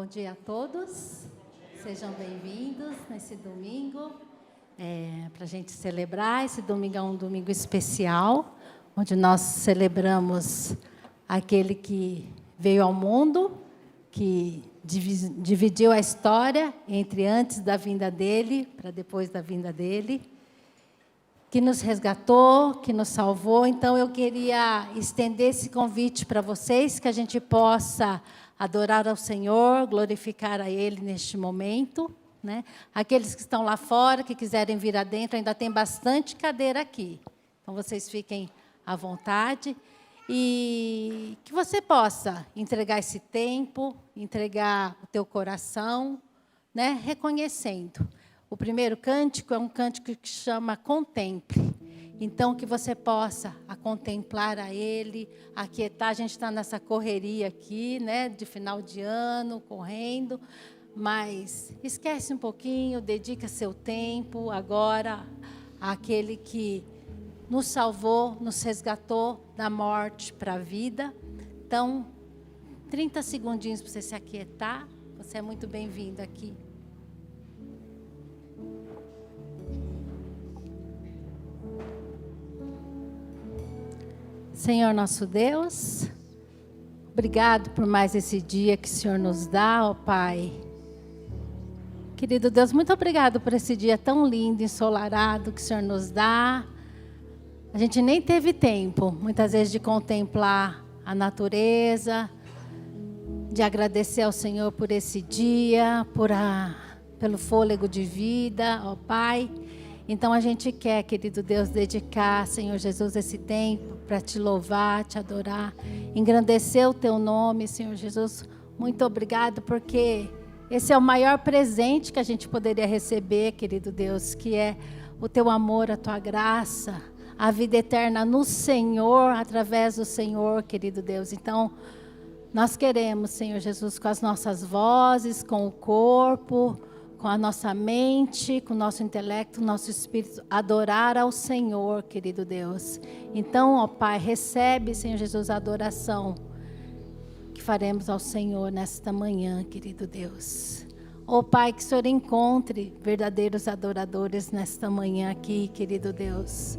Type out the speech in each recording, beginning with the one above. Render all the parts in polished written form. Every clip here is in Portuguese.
Bom dia a todos, sejam bem-vindos nesse domingo, para a gente celebrar. Esse domingo é um domingo especial, onde nós celebramos aquele que veio ao mundo, que dividiu a história entre antes da vinda dele, para depois da vinda dele, que nos resgatou, que nos salvou. Então, eu queria estender esse convite para vocês, que a gente possa adorar ao Senhor, glorificar a Ele neste momento, né? Aqueles que estão lá fora, que quiserem vir adentro, ainda tem bastante cadeira aqui. Então, vocês fiquem à vontade. E que você possa entregar esse tempo, entregar o teu coração, né? Reconhecendo. O primeiro cântico é um cântico que chama Contemple. Então, que você possa contemplar a Ele, aquietar. A gente está nessa correria aqui, né, de final de ano, correndo, mas esquece um pouquinho, dedica seu tempo agora àquele que nos salvou, nos resgatou da morte para a vida. Então, 30 segundinhos para você se aquietar. Você é muito bem-vindo aqui. Senhor nosso Deus, obrigado por mais esse dia que o Senhor nos dá, ó Pai. Querido Deus, muito obrigado por esse dia tão lindo, ensolarado que o Senhor nos dá. A gente nem teve tempo, muitas vezes, de contemplar a natureza, de agradecer ao Senhor por esse dia, pelo fôlego de vida, ó Pai. Então, a gente quer, querido Deus, dedicar, Senhor Jesus, esse tempo para te louvar, te adorar, engrandecer o teu nome, Senhor Jesus. Muito obrigado, porque esse é o maior presente que a gente poderia receber, querido Deus, que é o teu amor, a tua graça, a vida eterna no Senhor, através do Senhor, querido Deus. Então, nós queremos, Senhor Jesus, com as nossas vozes, com o corpo, com a nossa mente, com o nosso intelecto, o nosso espírito, adorar ao Senhor, querido Deus. Então, ó Pai, recebe, Senhor Jesus, a adoração que faremos ao Senhor nesta manhã, querido Deus. Ó Pai, que o Senhor encontre verdadeiros adoradores nesta manhã aqui, querido Deus.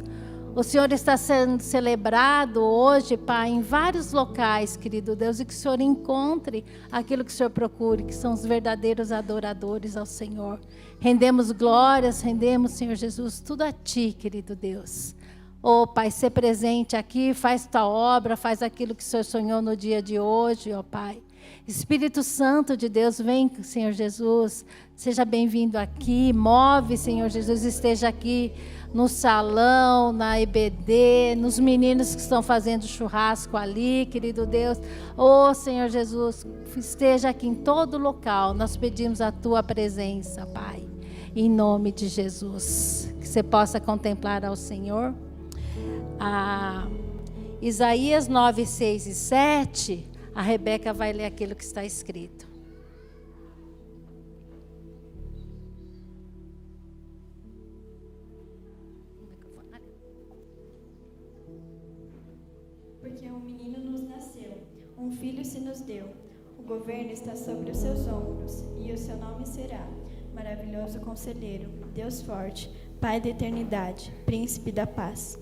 O Senhor está sendo celebrado hoje, Pai, em vários locais, querido Deus, e que o Senhor encontre aquilo que o Senhor procure, que são os verdadeiros adoradores ao Senhor. Rendemos glórias, rendemos, Senhor Jesus, tudo a Ti, querido Deus. Oh, Pai, ser presente aqui, faz Tua obra, faz aquilo que o Senhor sonhou no dia de hoje, ó Pai. Espírito Santo de Deus, vem, Senhor Jesus, seja bem-vindo aqui, move, Senhor Jesus, esteja aqui no salão, na EBD, nos meninos que estão fazendo churrasco ali, querido Deus. Oh, Senhor Jesus, esteja aqui em todo local, nós pedimos a Tua presença, Pai, em nome de Jesus, que você possa contemplar ao Senhor. Isaías 9, 6 e 7, a Rebeca vai ler aquilo que está escrito. Porque um menino nos nasceu, um filho se nos deu. O governo está sobre os seus ombros, e o seu nome será Maravilhoso Conselheiro, Deus Forte, Pai da Eternidade, Príncipe da Paz.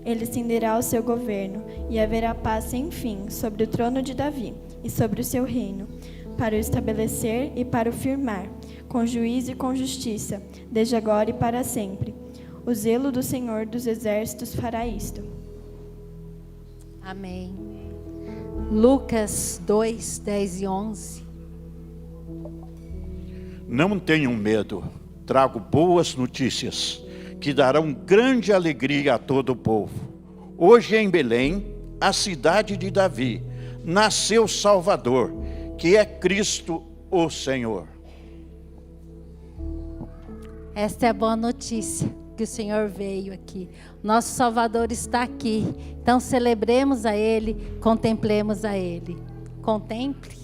Ele estenderá o seu governo, e haverá paz sem fim sobre o trono de Davi e sobre o seu reino, para o estabelecer e para o firmar, com juízo e com justiça, desde agora e para sempre. O zelo do Senhor dos Exércitos fará isto. Amém. Lucas 2, 10 e 11. Não tenham medo, trago boas notícias, que darão grande alegria a todo o povo. Hoje em Belém, a cidade de Davi, nasceu Salvador, que é Cristo o Senhor. Esta é a boa notícia, que o Senhor veio aqui. Nosso Salvador está aqui. Então celebremos a Ele, contemplemos a Ele. Contemple.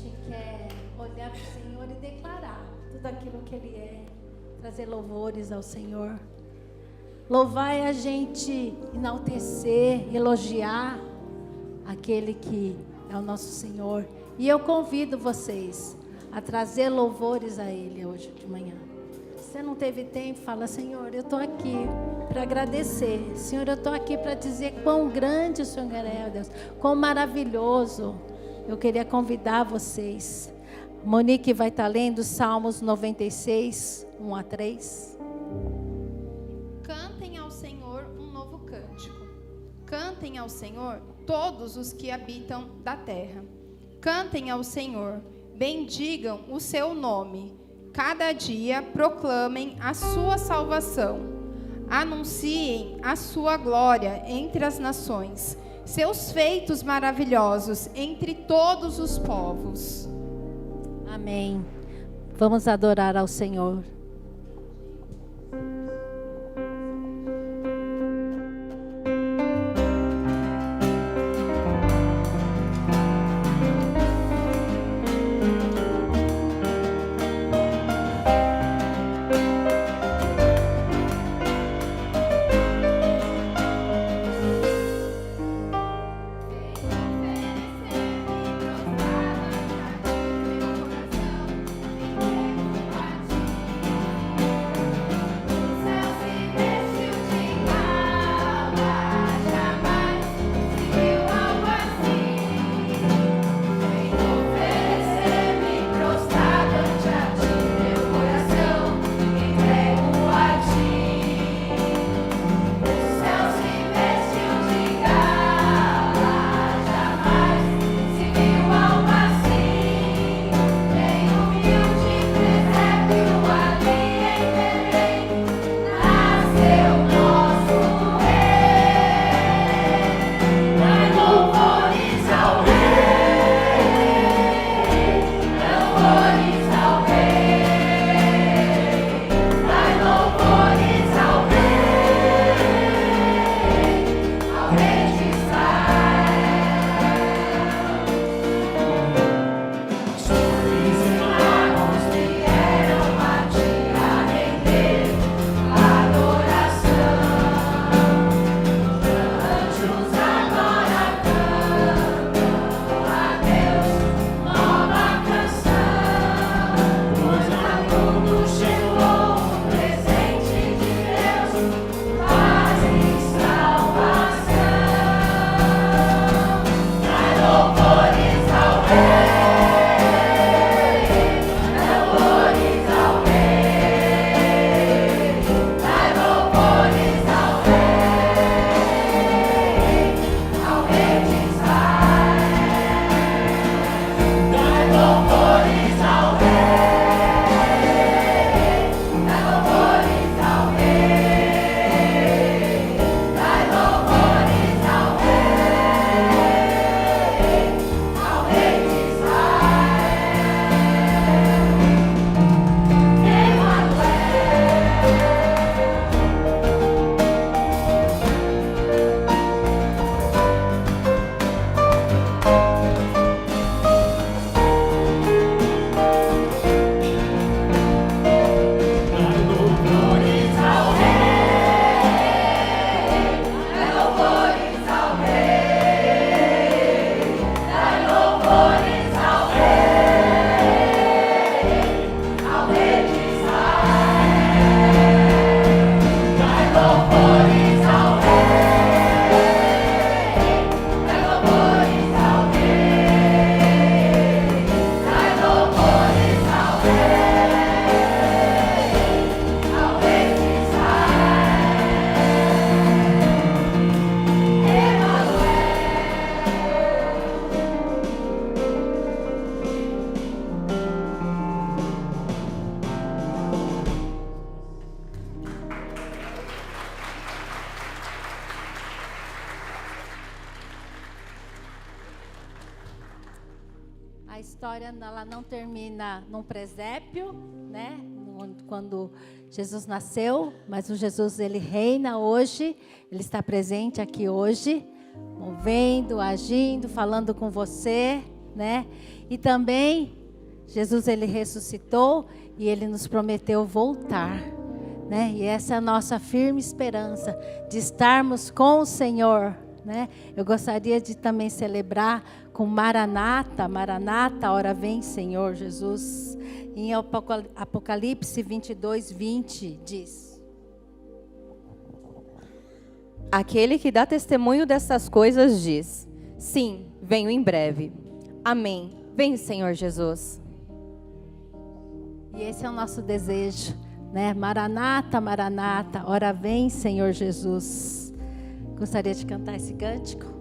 gente quer olhar para o Senhor e declarar tudo aquilo que Ele é, trazer louvores ao Senhor. Louvar é a gente enaltecer, elogiar aquele que é o nosso Senhor. E eu convido vocês a trazer louvores a Ele hoje de manhã. Se você não teve tempo, fala: Senhor, eu estou aqui para agradecer. Senhor, eu estou aqui para dizer quão grande o Senhor é, Deus, quão maravilhoso. Eu queria convidar vocês. Monique vai estar lendo Salmos 96, 1 a 3. Cantem ao Senhor um novo cântico. Cantem ao Senhor todos os que habitam da terra. Cantem ao Senhor, bendigam o seu nome. Cada dia proclamem a sua salvação. Anunciem a sua glória entre as nações, seus feitos maravilhosos entre todos os povos. Amém. Vamos adorar ao Senhor. A história ela não termina num presépio, né? Quando Jesus nasceu, mas o Jesus ele reina hoje, ele está presente aqui hoje, movendo, agindo, falando com você. né? E também Jesus, ele ressuscitou e ele nos prometeu voltar, né? E essa é a nossa firme esperança de estarmos com o Senhor, né? Eu gostaria de também celebrar com Maranata, Maranata, ora vem Senhor Jesus. Em Apocalipse 22:20 diz: Aquele que dá testemunho dessas coisas diz: sim, venho em breve. Amém. Vem, Senhor Jesus. E esse é o nosso desejo, né? Maranata, Maranata, ora vem Senhor Jesus. Gostaria de cantar esse cântico?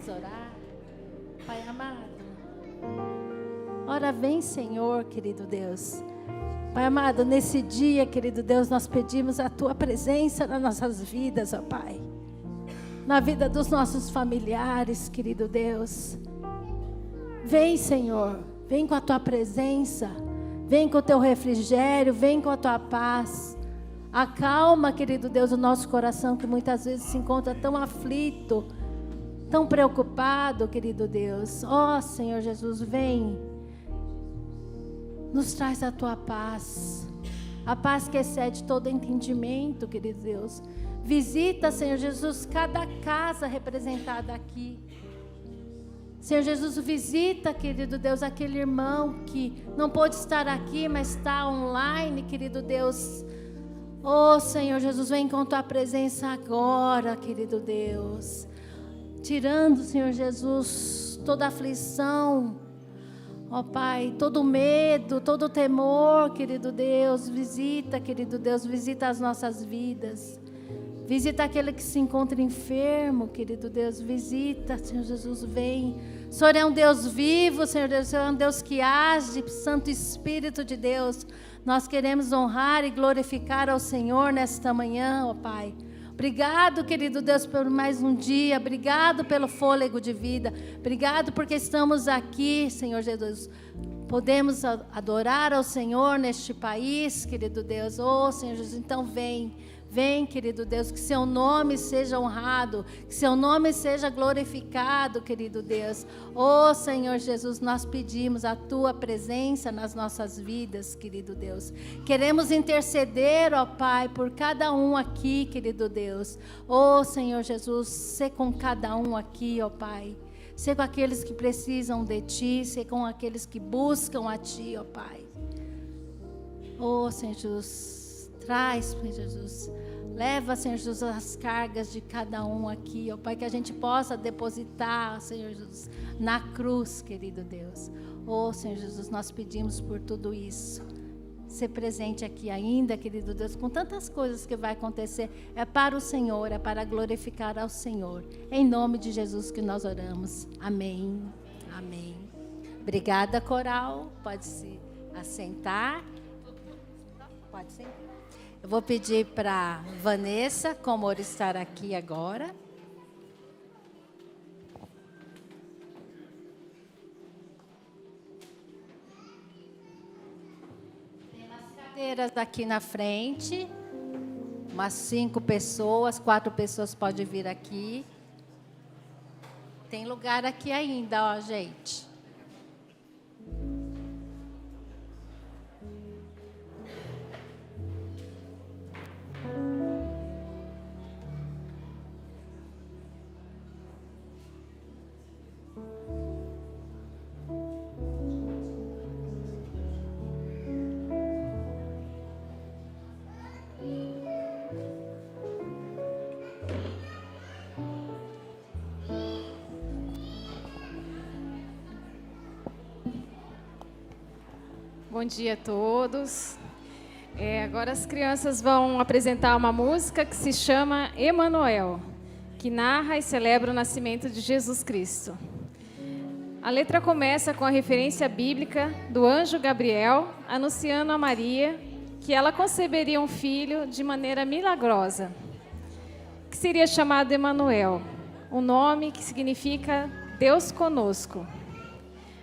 Vamos orar. Pai amado, ora vem, Senhor, querido Deus. Pai amado, nesse dia, querido Deus, nós pedimos a Tua presença nas nossas vidas, ó Pai. Na vida dos nossos familiares, querido Deus. Vem, Senhor, vem com a Tua presença, vem com o Teu refrigério, vem com a Tua paz. Acalma, querido Deus, o nosso coração que muitas vezes se encontra tão aflito, tão preocupado, querido Deus. Ó Senhor Jesus, vem. Nos traz a Tua paz. A paz que excede todo entendimento, querido Deus. Visita, Senhor Jesus, cada casa representada aqui. Senhor Jesus, visita, querido Deus, aquele irmão que não pôde estar aqui, mas está online, querido Deus. Oh, Senhor Jesus, vem com Tua presença agora, querido Deus. Tirando, Senhor Jesus, toda aflição, ó Pai, todo medo, todo temor, querido Deus. Visita, querido Deus, visita as nossas vidas. Visita aquele que se encontra enfermo, querido Deus. Visita, Senhor Jesus, vem. O Senhor é um Deus vivo, Senhor Deus. O Senhor é um Deus que age, Santo Espírito de Deus. Nós queremos honrar e glorificar ao Senhor nesta manhã, ó Pai. Obrigado, querido Deus, por mais um dia. Obrigado pelo fôlego de vida. Obrigado porque estamos aqui, Senhor Jesus. Podemos adorar ao Senhor neste país, querido Deus. Oh, Senhor Jesus, então vem. Vem, querido Deus, que Seu nome seja honrado, que Seu nome seja glorificado, querido Deus. Oh, Senhor Jesus, nós pedimos a Tua presença nas nossas vidas, querido Deus. Queremos interceder, ó Pai, por cada um aqui, querido Deus. Oh, Senhor Jesus, sê com cada um aqui, ó Pai. Sê com aqueles que precisam de Ti, sê com aqueles que buscam a Ti, ó Pai. Oh, Senhor Jesus, traz, Senhor Jesus. Leva, Senhor Jesus, as cargas de cada um aqui, ó Pai, que a gente possa depositar, Senhor Jesus, na cruz, querido Deus. Oh, Senhor Jesus, nós pedimos por tudo isso. Ser presente aqui ainda, querido Deus, com tantas coisas que vai acontecer. É para o Senhor, é para glorificar ao Senhor. Em nome de Jesus que nós oramos. Amém. Amém. Obrigada, coral. Pode se assentar. Pode sentar. Eu vou pedir para Vanessa Comor estar aqui agora. Tem umas cadeiras aqui na frente. Umas 5 pessoas, 4 pessoas podem vir aqui. Tem lugar aqui ainda, ó, gente. Bom dia a todos. Agora as crianças vão apresentar uma música que se chama Emanuel, que narra e celebra o nascimento de Jesus Cristo. A letra começa com a referência bíblica do anjo Gabriel anunciando a Maria que ela conceberia um filho de maneira milagrosa, que seria chamado Emanuel, um nome que significa Deus conosco.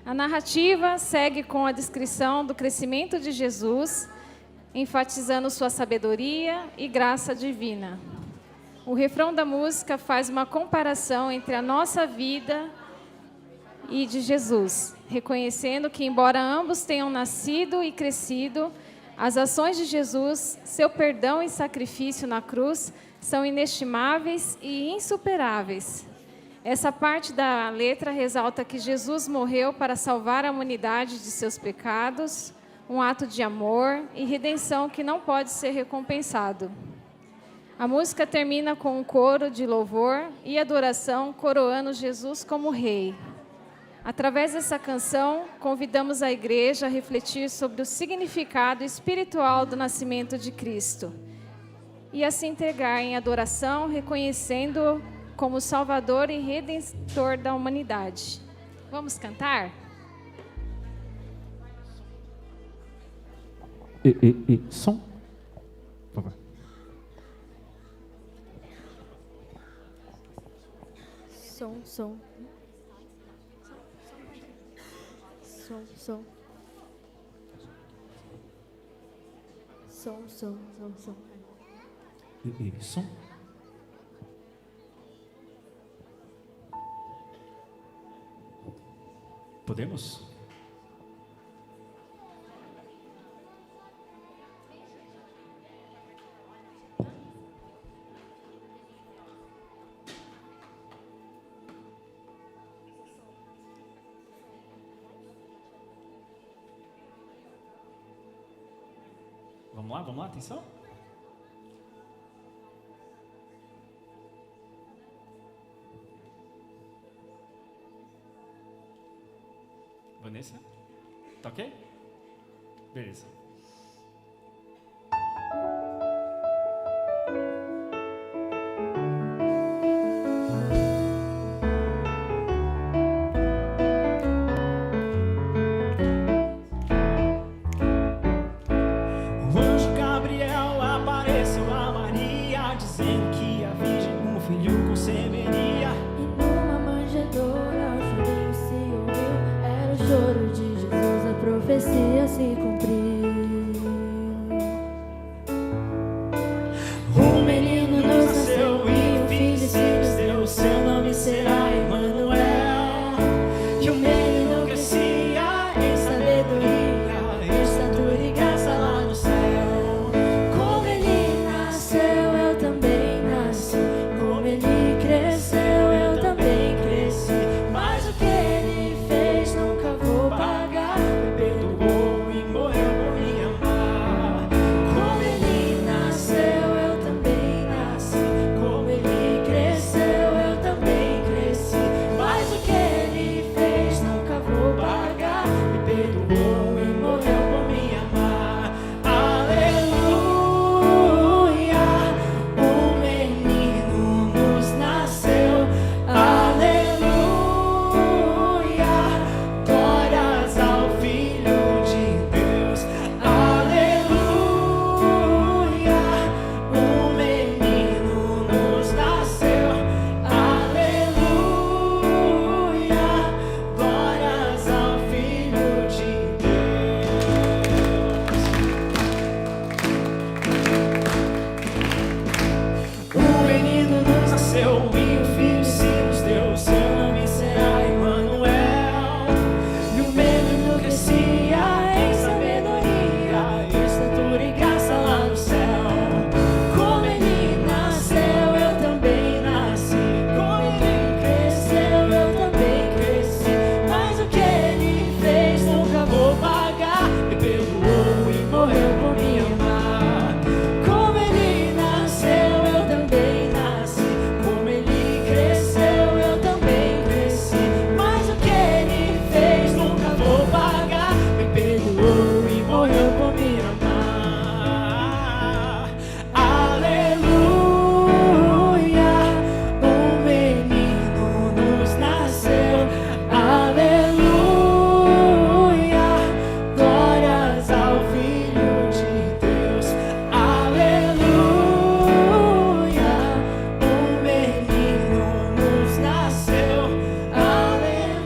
A narrativa segue com a descrição do crescimento de Jesus, enfatizando sua sabedoria e graça divina. O refrão da música faz uma comparação entre a nossa vida e de Jesus, reconhecendo que, embora ambos tenham nascido e crescido, as ações de Jesus, seu perdão e sacrifício na cruz, são inestimáveis e insuperáveis. Essa parte da letra ressalta que Jesus morreu para salvar a humanidade de seus pecados, um ato de amor e redenção que não pode ser recompensado. A música termina com um coro de louvor e adoração, coroando Jesus como Rei. Através dessa canção, convidamos a igreja a refletir sobre o significado espiritual do nascimento de Cristo e a se entregar em adoração, reconhecendo-o como Salvador e Redentor da humanidade. Vamos cantar? Som. Por favor. Som. Som. Som. Podemos? Vamos lá, atenção. Vanessa? Tá ok? Beleza. O anjo Gabriel apareceu a Maria, dizendo que a virgem um filho conceberia. E numa manjedoura o chorinho se ouviu, era o choro de Jesus, a profecia se cumpriu. Um menino nos nasceu e um filho se nos deu, seu nome será Emanuel. E o menino crescia em sabedoria, estatura e graça lá no céu. Como ele nasceu, eu também nasci. Como ele cresceu, eu também cresci. Mas o que ele fez nunca vou pagar. Me perdoou e morreu por me amar. Como ele nasceu, eu também nasci. Como ele cresceu, eu também cresci. Mas o que ele fez nunca vou pagar. Me perdoou e morreu por me amar. Aleluia, um menino nos nasceu. Aleluia, glórias ao Filho de Deus. Aleluia, um menino nos nasceu. Aleluia, glórias ao Filho de Deus. Um menino nos nasceu e um filho se nos deu, seu nome será Emanuel. E o menino crescia em sabedoria, estatura e graça lá no céu. Como ele nasceu, eu também nasci. Como ele cresceu, eu também cresci. Mas o que ele fez nunca vou pagar. Me perdoou e morreu por me amar. Como ele nasceu, eu também nasci. Como ele cresceu, eu também cresci. Mas o que ele fez nunca vou pagar. Me perdoou e morreu por me amar. Aleluia, um menino nos nasceu. Aleluia, glórias ao Filho de Deus. Aleluia, um menino nos nasceu. Aleluia,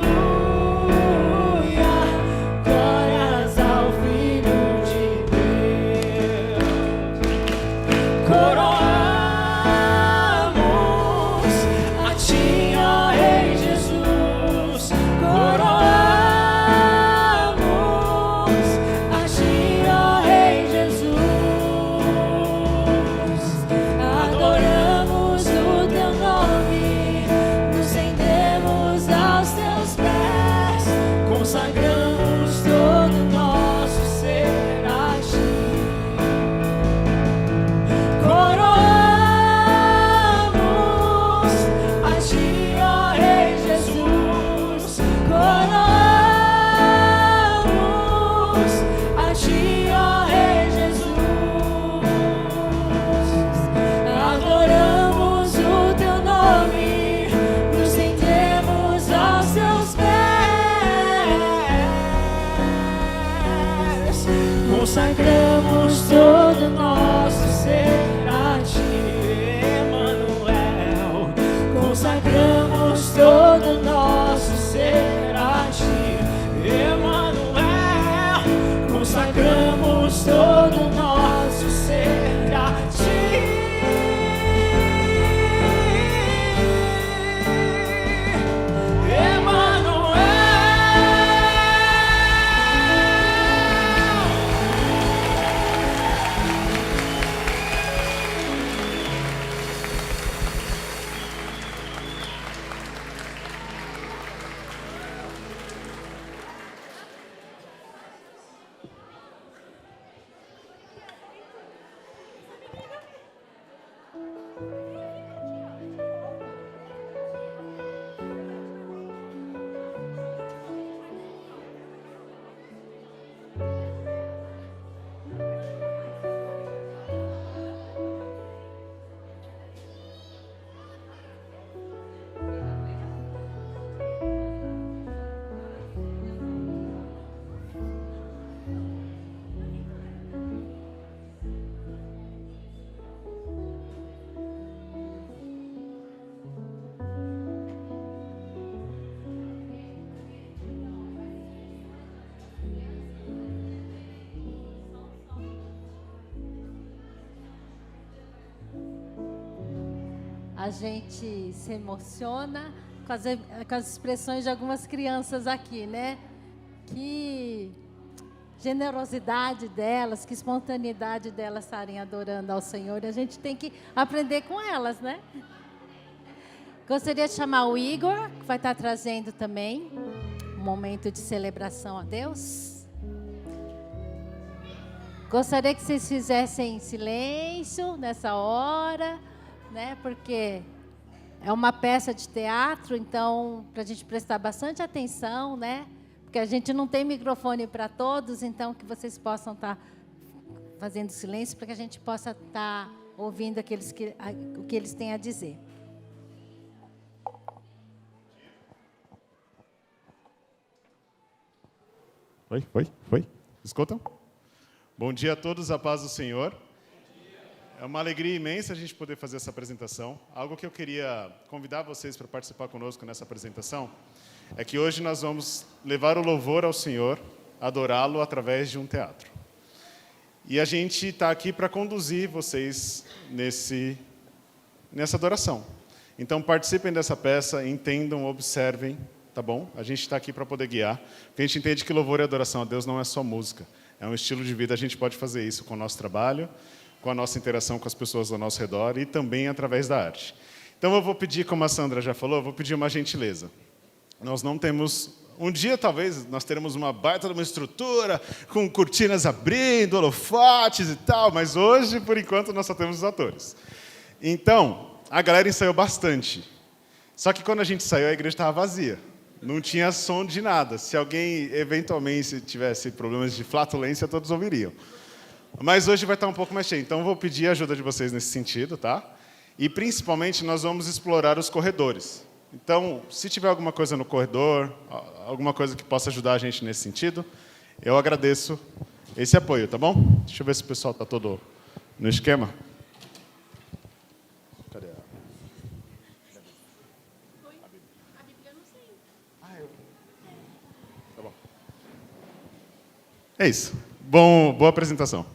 glórias ao Filho de Deus. Coroamos a ti, ó Rei Jesus. Coroamos a ti, ó Rei Jesus. Adoramos o teu nome, nos rendemos aos teus pés, consagramos todo o nosso ser a ti. Coroamos a ti, ó Rei Jesus. Coroamos a ti, ó Rei Jesus. Adoramos o teu nome, consagramos todo nosso ser a ti, Emanuel. Consagramos todo nosso ser a ti, Emanuel. Consagramos todo nosso ser a ti. A gente se emociona com as expressões de algumas crianças aqui, né? Que generosidade delas, que espontaneidade delas estarem adorando ao Senhor. A gente tem que aprender com elas, né? Gostaria de chamar o Igor, que vai estar trazendo também um momento de celebração a Deus. Gostaria que vocês fizessem silêncio nessa hora, né? Porque é uma peça de teatro, então, para a gente prestar bastante atenção, né? Porque a gente não tem microfone para todos, então que vocês possam estar fazendo silêncio para que a gente possa estar ouvindo o que eles têm a dizer. Foi? Escutam? Bom dia a todos, a paz do Senhor. É uma alegria imensa a gente poder fazer essa apresentação. Algo que eu queria convidar vocês para participar conosco nessa apresentação é que hoje nós vamos levar o louvor ao Senhor, adorá-lo através de um teatro. E a gente está aqui para conduzir vocês nessa adoração. Então participem dessa peça, entendam, observem, tá bom? A gente está aqui para poder guiar, porque a gente entende que louvor e adoração a Deus não é só música, é um estilo de vida. A gente pode fazer isso com o nosso trabalho, com a nossa interação com as pessoas ao nosso redor e também através da arte. Então eu vou pedir, como a Sandra já falou, eu vou pedir uma gentileza. Nós não temos... Um dia, talvez, nós teremos uma baita de uma estrutura, com cortinas abrindo, holofotes e tal, mas hoje, por enquanto, nós só temos os atores. Então, a galera ensaiou bastante. Só que quando a gente saiu, a igreja estava vazia. Não tinha som de nada. Se alguém, eventualmente, tivesse problemas de flatulência, todos ouviriam. Mas hoje vai estar um pouco mais cheio, então eu vou pedir a ajuda de vocês nesse sentido, tá? E principalmente nós vamos explorar os corredores. Então, se tiver alguma coisa no corredor, alguma coisa que possa ajudar a gente nesse sentido, eu agradeço esse apoio, tá bom? Deixa eu ver se o pessoal está todo no esquema. Cadê a Bíblia? Não sei. Tá bom. É isso. Boa apresentação.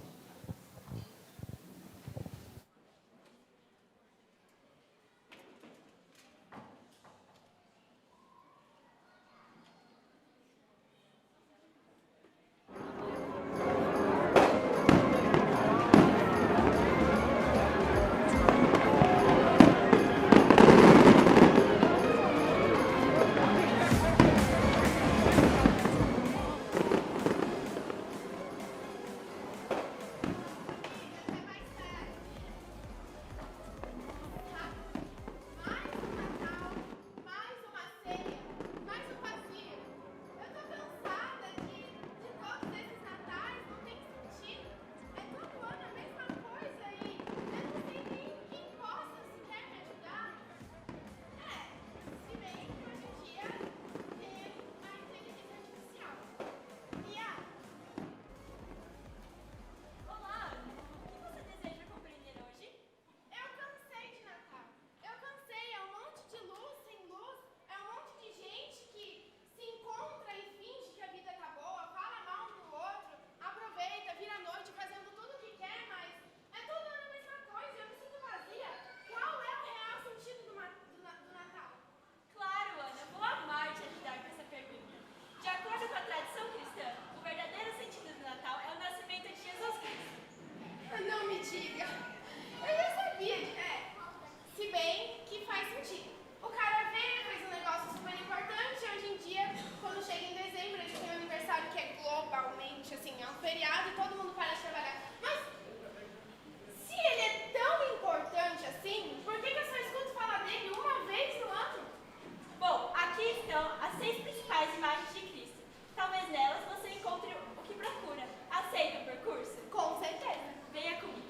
feriado e todo mundo para de trabalhar. Mas se ele é tão importante assim, por que eu só escuto falar dele uma vez no ano? Bom, aqui estão as 6 principais imagens de Cristo. Talvez nelas você encontre o que procura. Aceita o percurso? Com certeza. Venha comigo.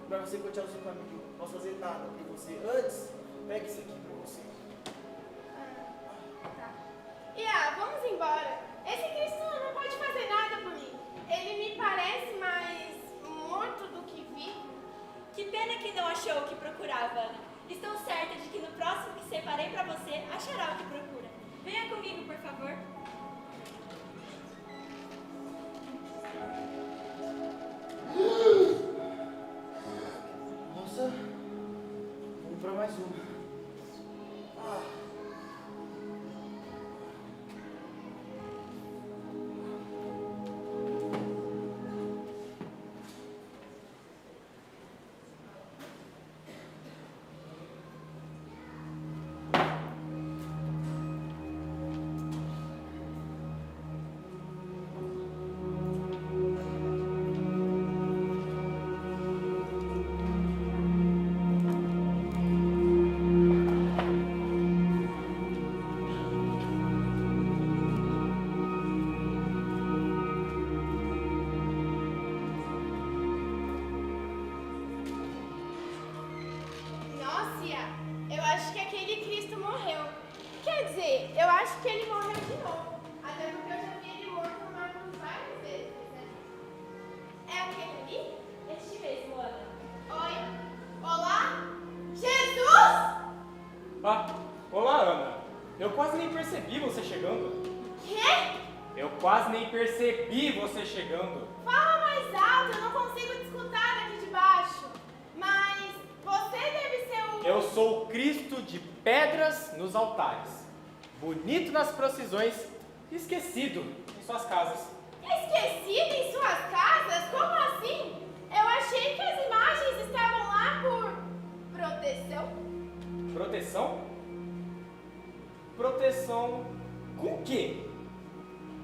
Para você continuar o seu caminho, não posso fazer nada por você. Antes, pegue isso aqui para você. Tá. Vamos embora. Esse Cristo não pode fazer nada por mim. Ele me parece mais morto do que vivo. Que pena que não achou o que procurava, Ana. Estou certa de que no próximo que separei para você, achará o que procura. Venha comigo, por favor. Vamos para mais uma. Eu acho que ele morreu de novo. Até porque eu já vi ele morto no mar várias vezes, né? É aquele ali? Este mesmo, Ana. Oi? Olá? Jesus! Olá, Ana. Eu quase nem percebi você chegando. Quê? Eu quase nem percebi você chegando. Fala mais alto, eu não consigo te escutar daqui de baixo. Mas você deve ser o... Eu sou o Cristo de pedras nos altares. Bonito nas procissões, esquecido em suas casas. Esquecido em suas casas? Como assim? Eu achei que as imagens estavam lá por proteção. Proteção? Proteção com quê?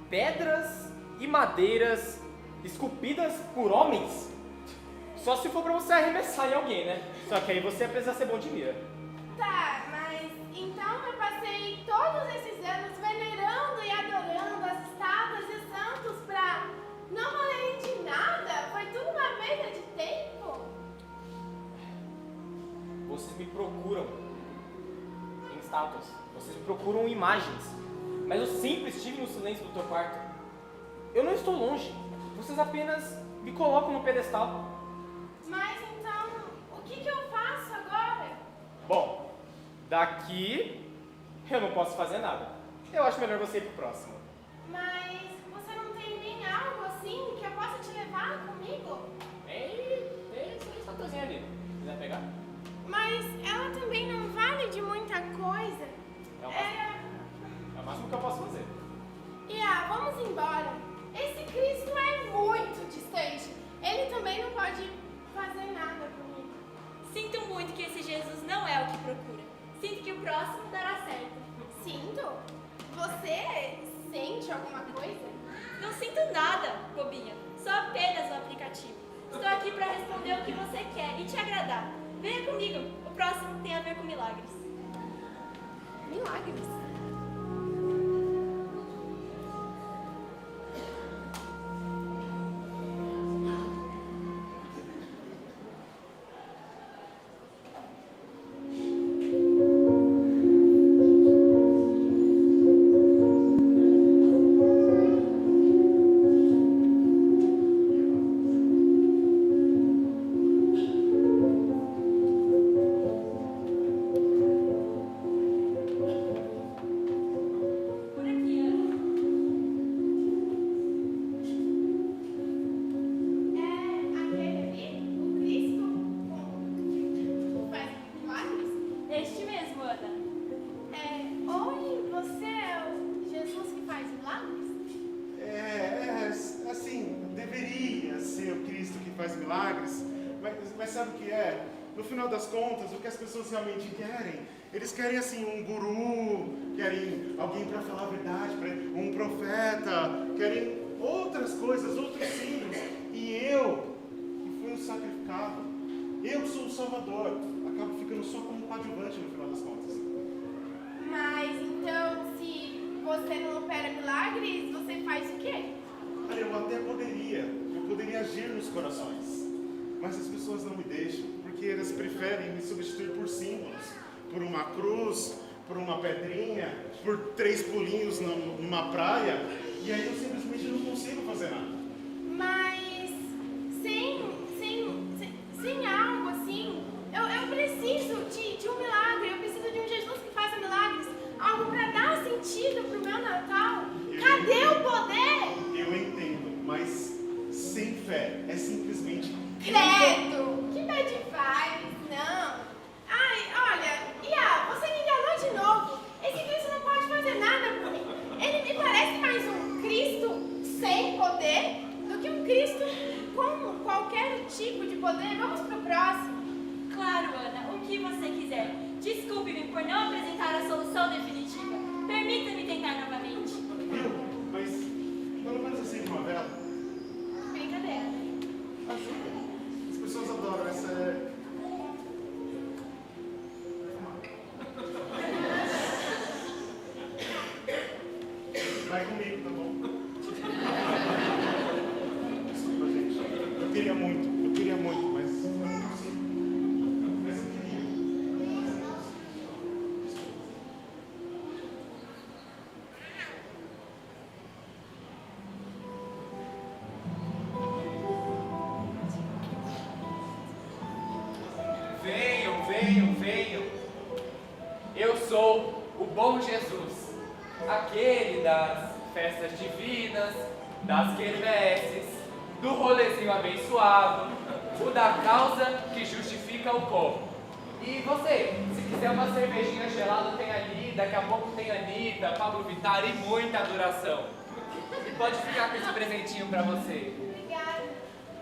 Pedras e madeiras esculpidas por homens? Só se for pra você arremessar em alguém, né? Só que aí você precisa ser bom de mira. Tá, mas então eu passei todos esses anos venerando e adorando as estátuas e santos pra não valerem de nada? Foi tudo uma perda de tempo? Vocês me procuram em estátuas, vocês me procuram em imagens, mas eu sempre estive no silêncio do teu quarto. Eu não estou longe, vocês apenas me colocam no pedestal. Daqui, eu não posso fazer nada. Eu acho melhor você ir pro próximo. Mas você não tem nem algo assim que eu possa te levar comigo? Tem essa estatuazinha ali. Quiser pegar? Mas ela também não vale de muita coisa. É o máximo que eu posso fazer. Vamos embora. Esse Cristo é muito distante. Ele também não pode fazer nada comigo. Sinto muito que esse Jesus não é o que procura. Sinto que o próximo dará certo. Sinto? Você sente alguma coisa? Não sinto nada, bobinha. Só apenas um aplicativo. Estou aqui para responder o que você quer e te agradar. Venha comigo. O próximo tem a ver com milagres. Milagres? Mas sabe o que é? No final das contas, o que as pessoas realmente querem, eles querem assim um guru, querem alguém para falar a verdade, um profeta, querem outras coisas, outros símbolos. E eu, que fui um sacrificado, eu que sou o Salvador, acabo ficando só como coadjuvante no final das contas. Mas então, se você não opera milagres, você faz o quê? Olha, eu até poderia agir nos corações, mas as pessoas não me deixam, porque elas preferem me substituir por símbolos, por uma cruz, por uma pedrinha, por 3 pulinhos numa praia, e aí eu simplesmente não consigo fazer nada. Mas sem algo assim, eu preciso de um milagre, eu preciso de um Jesus que faça milagres, algo para dar sentido pro meu Natal. Cadê o poder? Eu entendo, mas sem fé é simplesmente... Credo! Que bad vibes, não! Ai, olha, Ia, você me enganou de novo. Esse Cristo não pode fazer nada por mim. Ele me parece mais um Cristo sem poder do que um Cristo com qualquer tipo de poder. Vamos pro próximo. Claro, Ana, o que você quiser. Desculpe-me por não apresentar a solução definitiva. Permita-me tentar novamente. Mas, pelo menos assim, uma vela. Brincadeira. Ajuda. As pessoas adoram essa... Vai comigo, tá bom? Desculpa, gente. Eu queria muito, mas não consigo. Mas eu queria. Venham. Eu sou o bom Jesus, aquele das festas divinas, das quermesses, do rolezinho abençoado, o da causa que justifica o como. E você, se quiser uma cervejinha gelada, tem ali, daqui a pouco tem Anitta, Pablo Vittar e muita adoração. E pode ficar com esse presentinho pra você. Obrigada.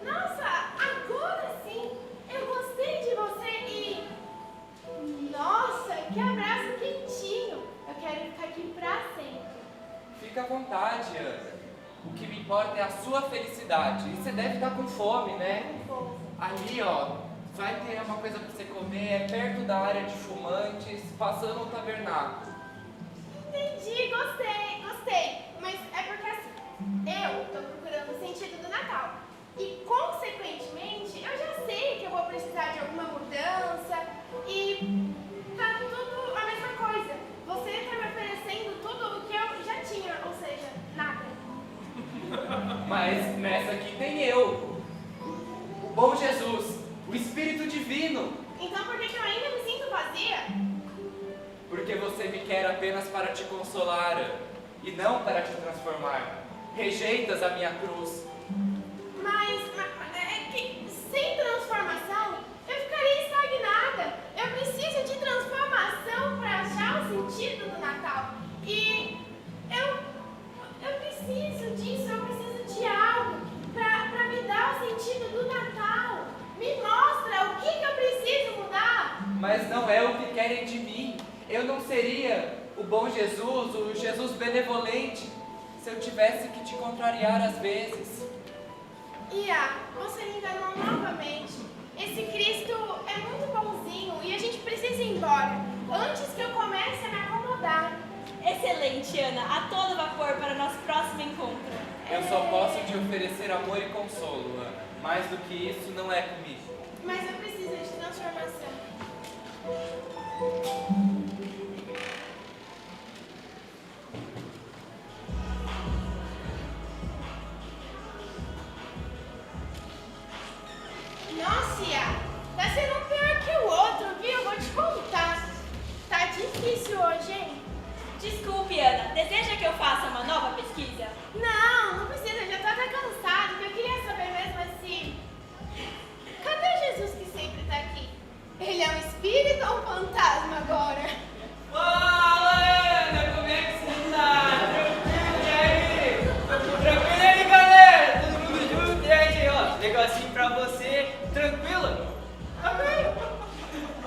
Nossa, agora sim! Eu gostei de você e... Nossa, que abraço quentinho! Eu quero ficar aqui pra sempre. Fica à vontade, Ana. O que me importa é a sua felicidade. E você deve estar com fome, né? Ali, ó, vai ter uma coisa pra você comer, é perto da área de fumantes, passando um tabernáculo. Entendi, gostei. Mas é porque assim, eu tô procurando o sentido do Natal. E, consequentemente, eu já sei que eu vou precisar de alguma mudança e tá tudo a mesma coisa. Você tá me oferecendo tudo o que eu já tinha, ou seja, nada. Mas nessa aqui tem eu, o bom Jesus, o Espírito Divino. Então por que eu ainda me sinto vazia? consolar e não para te transformar. Rejeitas a minha cruz. Mas é que sem transformação eu ficaria estagnada. Eu preciso de transformação para achar o sentido do Natal. E eu preciso disso, eu preciso de algo para me dar o sentido do Natal. Me mostra o que eu preciso mudar. Mas não é o que querem de mim. Eu não seria o bom Jesus, o Jesus benevolente, se eu tivesse que te contrariar às vezes. Ia, você me enganou novamente. Esse Cristo é muito bonzinho e a gente precisa ir embora antes que eu comece a me acomodar. Excelente, Ana. A todo vapor para o nosso próximo encontro. Eu só posso te oferecer amor e consolo, Ana. Mais do que isso não é comigo. Mas eu preciso de transformação. Nossa, Ia, tá sendo um pior que o outro, viu? Vou te contar. Tá difícil hoje, hein? Desculpe, Ana. Deseja que eu faça uma nova pesquisa? Não precisa, já tô até cansado. O que eu queria saber mesmo assim. Cadê Jesus que sempre tá aqui? Ele é um espírito ou um fantasma agora? Fala, Ana, como é que você tá? Tranquilo, e aí? Tranquilo aí, galera? Todo mundo junto? E aí, ó, negocinho pra você. Tranquilo? Tranquilo.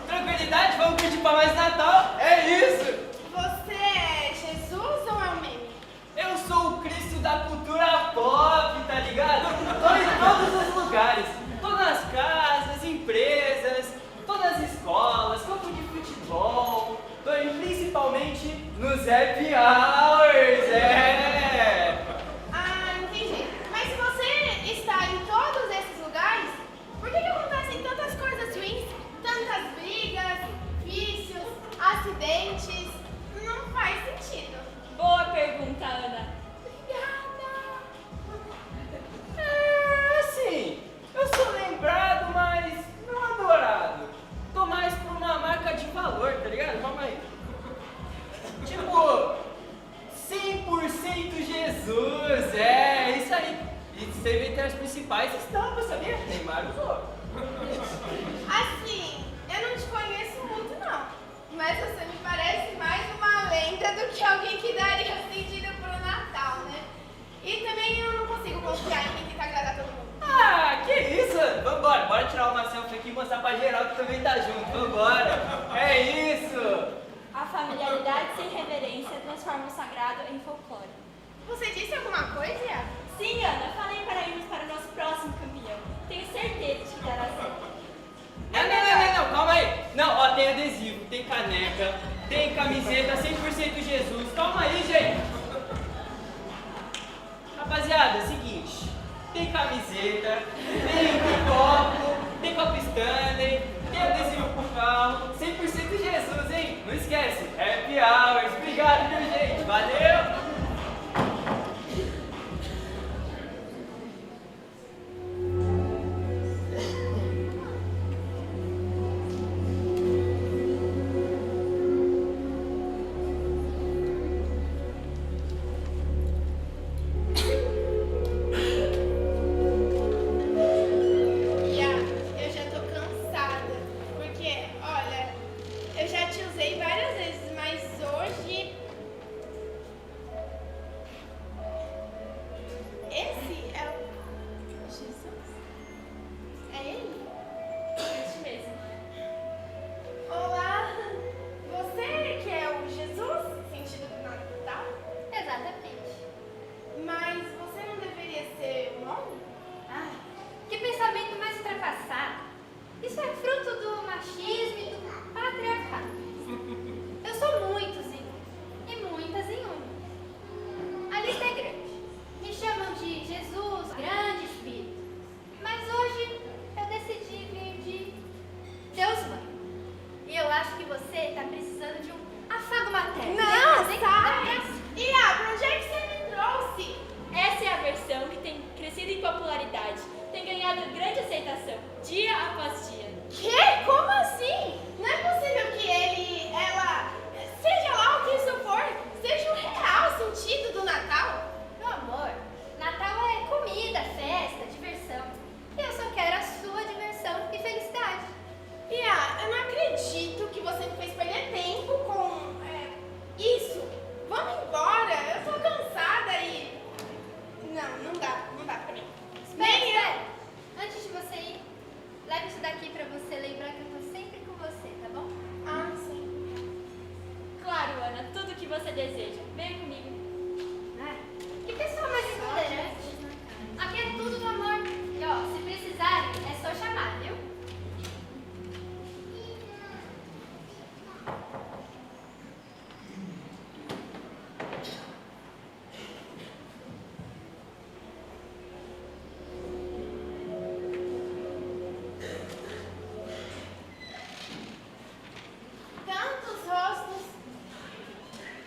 Tranquilidade, vamos curtir pra mais Natal? É isso! Você é Jesus ou é um meme? Eu sou o Cristo da cultura pop, tá ligado? Tô em todos os lugares. Tô nas casas, empresas, tô nas escolas, campo de futebol. Tô principalmente nos happy hours, Ah, entendi. Mas se você está em todos esses lugares, por que acontecem tantas coisas ruins? Tantas brigas, vícios, acidentes? Não faz sentido. Boa pergunta, Ana. Obrigada. Assim, eu sou lembrado, mas não adorado. Tô mais por uma marca de valor, tá ligado? Calma aí. Tipo, 100% Jesus, isso aí. E você entre as principais estampas, sabia? Neymar usou. Assim, eu não te conheço muito não, mas você me parece mais uma lenda do que alguém que daria sentido pro Natal, né? E também eu não consigo confiar em quem tenta agradar todo mundo. Ah, que isso? Vambora, bora tirar uma selfie aqui e mostrar pra geral que também tá junto. Vambora. É isso. A familiaridade sem reverência transforma o sagrado em folclore. Você disse alguma coisa, Ia? Sim, Ana. Falei para irmos para o nosso próximo campeão. Tenho certeza de que dará certo. Não, calma aí. Não, ó, tem adesivo, tem caneca, tem camiseta 100% Jesus. Calma aí, gente. Rapaziada, é o seguinte. Tem camiseta, tem copo Stanley, tem adesivo pro carro, 100% Jesus, hein? Não esquece, happy hours. Obrigado, viu, gente? Valeu! Ia, você me fez perder tempo com isso. Vamos embora, eu tô cansada e... Não dá pra mim. Espera. Antes de você ir, leve isso daqui pra você lembrar que eu tô sempre com você, tá bom? Ah, sim. Claro, Ana, tudo que você deseja. Venha comigo. Que pessoa mais intolerante. Aqui é tudo do amor. E ó, se precisarem, é só chamar, viu? Tantos rostos.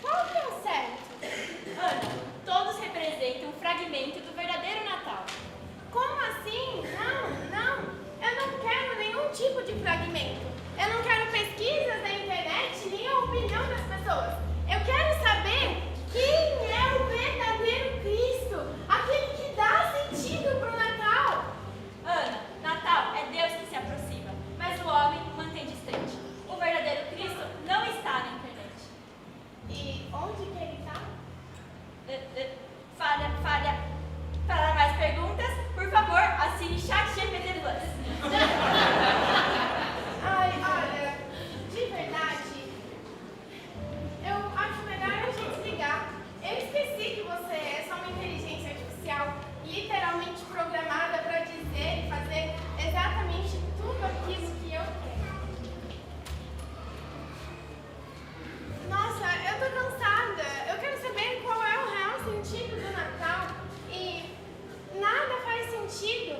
Qual que é o certo? Ana, todos representam um fragmento do verdadeiro Natal. Como assim? Não. Eu não quero nenhum tipo de fragmento. Eu não quero pesquisas na internet, nem a opinião das pessoas. Eu quero saber quem é o verdadeiro Cristo, aquele que dá sentido pro Natal. Ana, Natal é Deus que se aproxima, mas o homem mantém distante. O verdadeiro Cristo não está na internet. E onde que ele está? Falha. Para mais perguntas, por favor, assine ChatGPT Plus. Ai, olha, de verdade, eu acho melhor a gente desligar. Eu esqueci que você é só uma inteligência artificial literalmente programada para dizer e fazer exatamente tudo aquilo que eu quero. Nossa, eu tô cansada. Eu quero saber qual é o real sentido do Natal e nada faz sentido.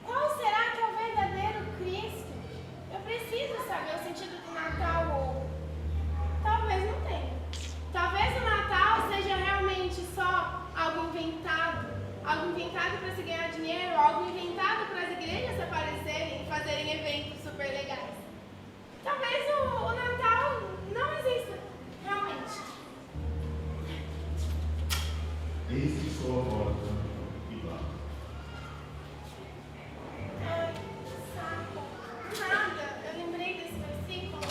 Qual será que é o verdadeiro Cristo? Eu preciso saber o sentido do Natal ou talvez não tenha. Talvez o Natal seja realmente só algo inventado para se ganhar dinheiro, algo inventado para as igrejas aparecerem e fazerem eventos super legais. Talvez o Natal não exista, realmente. Eis que sou a porta e bato. Ai, que saco. Nada, eu lembrei desse versículo.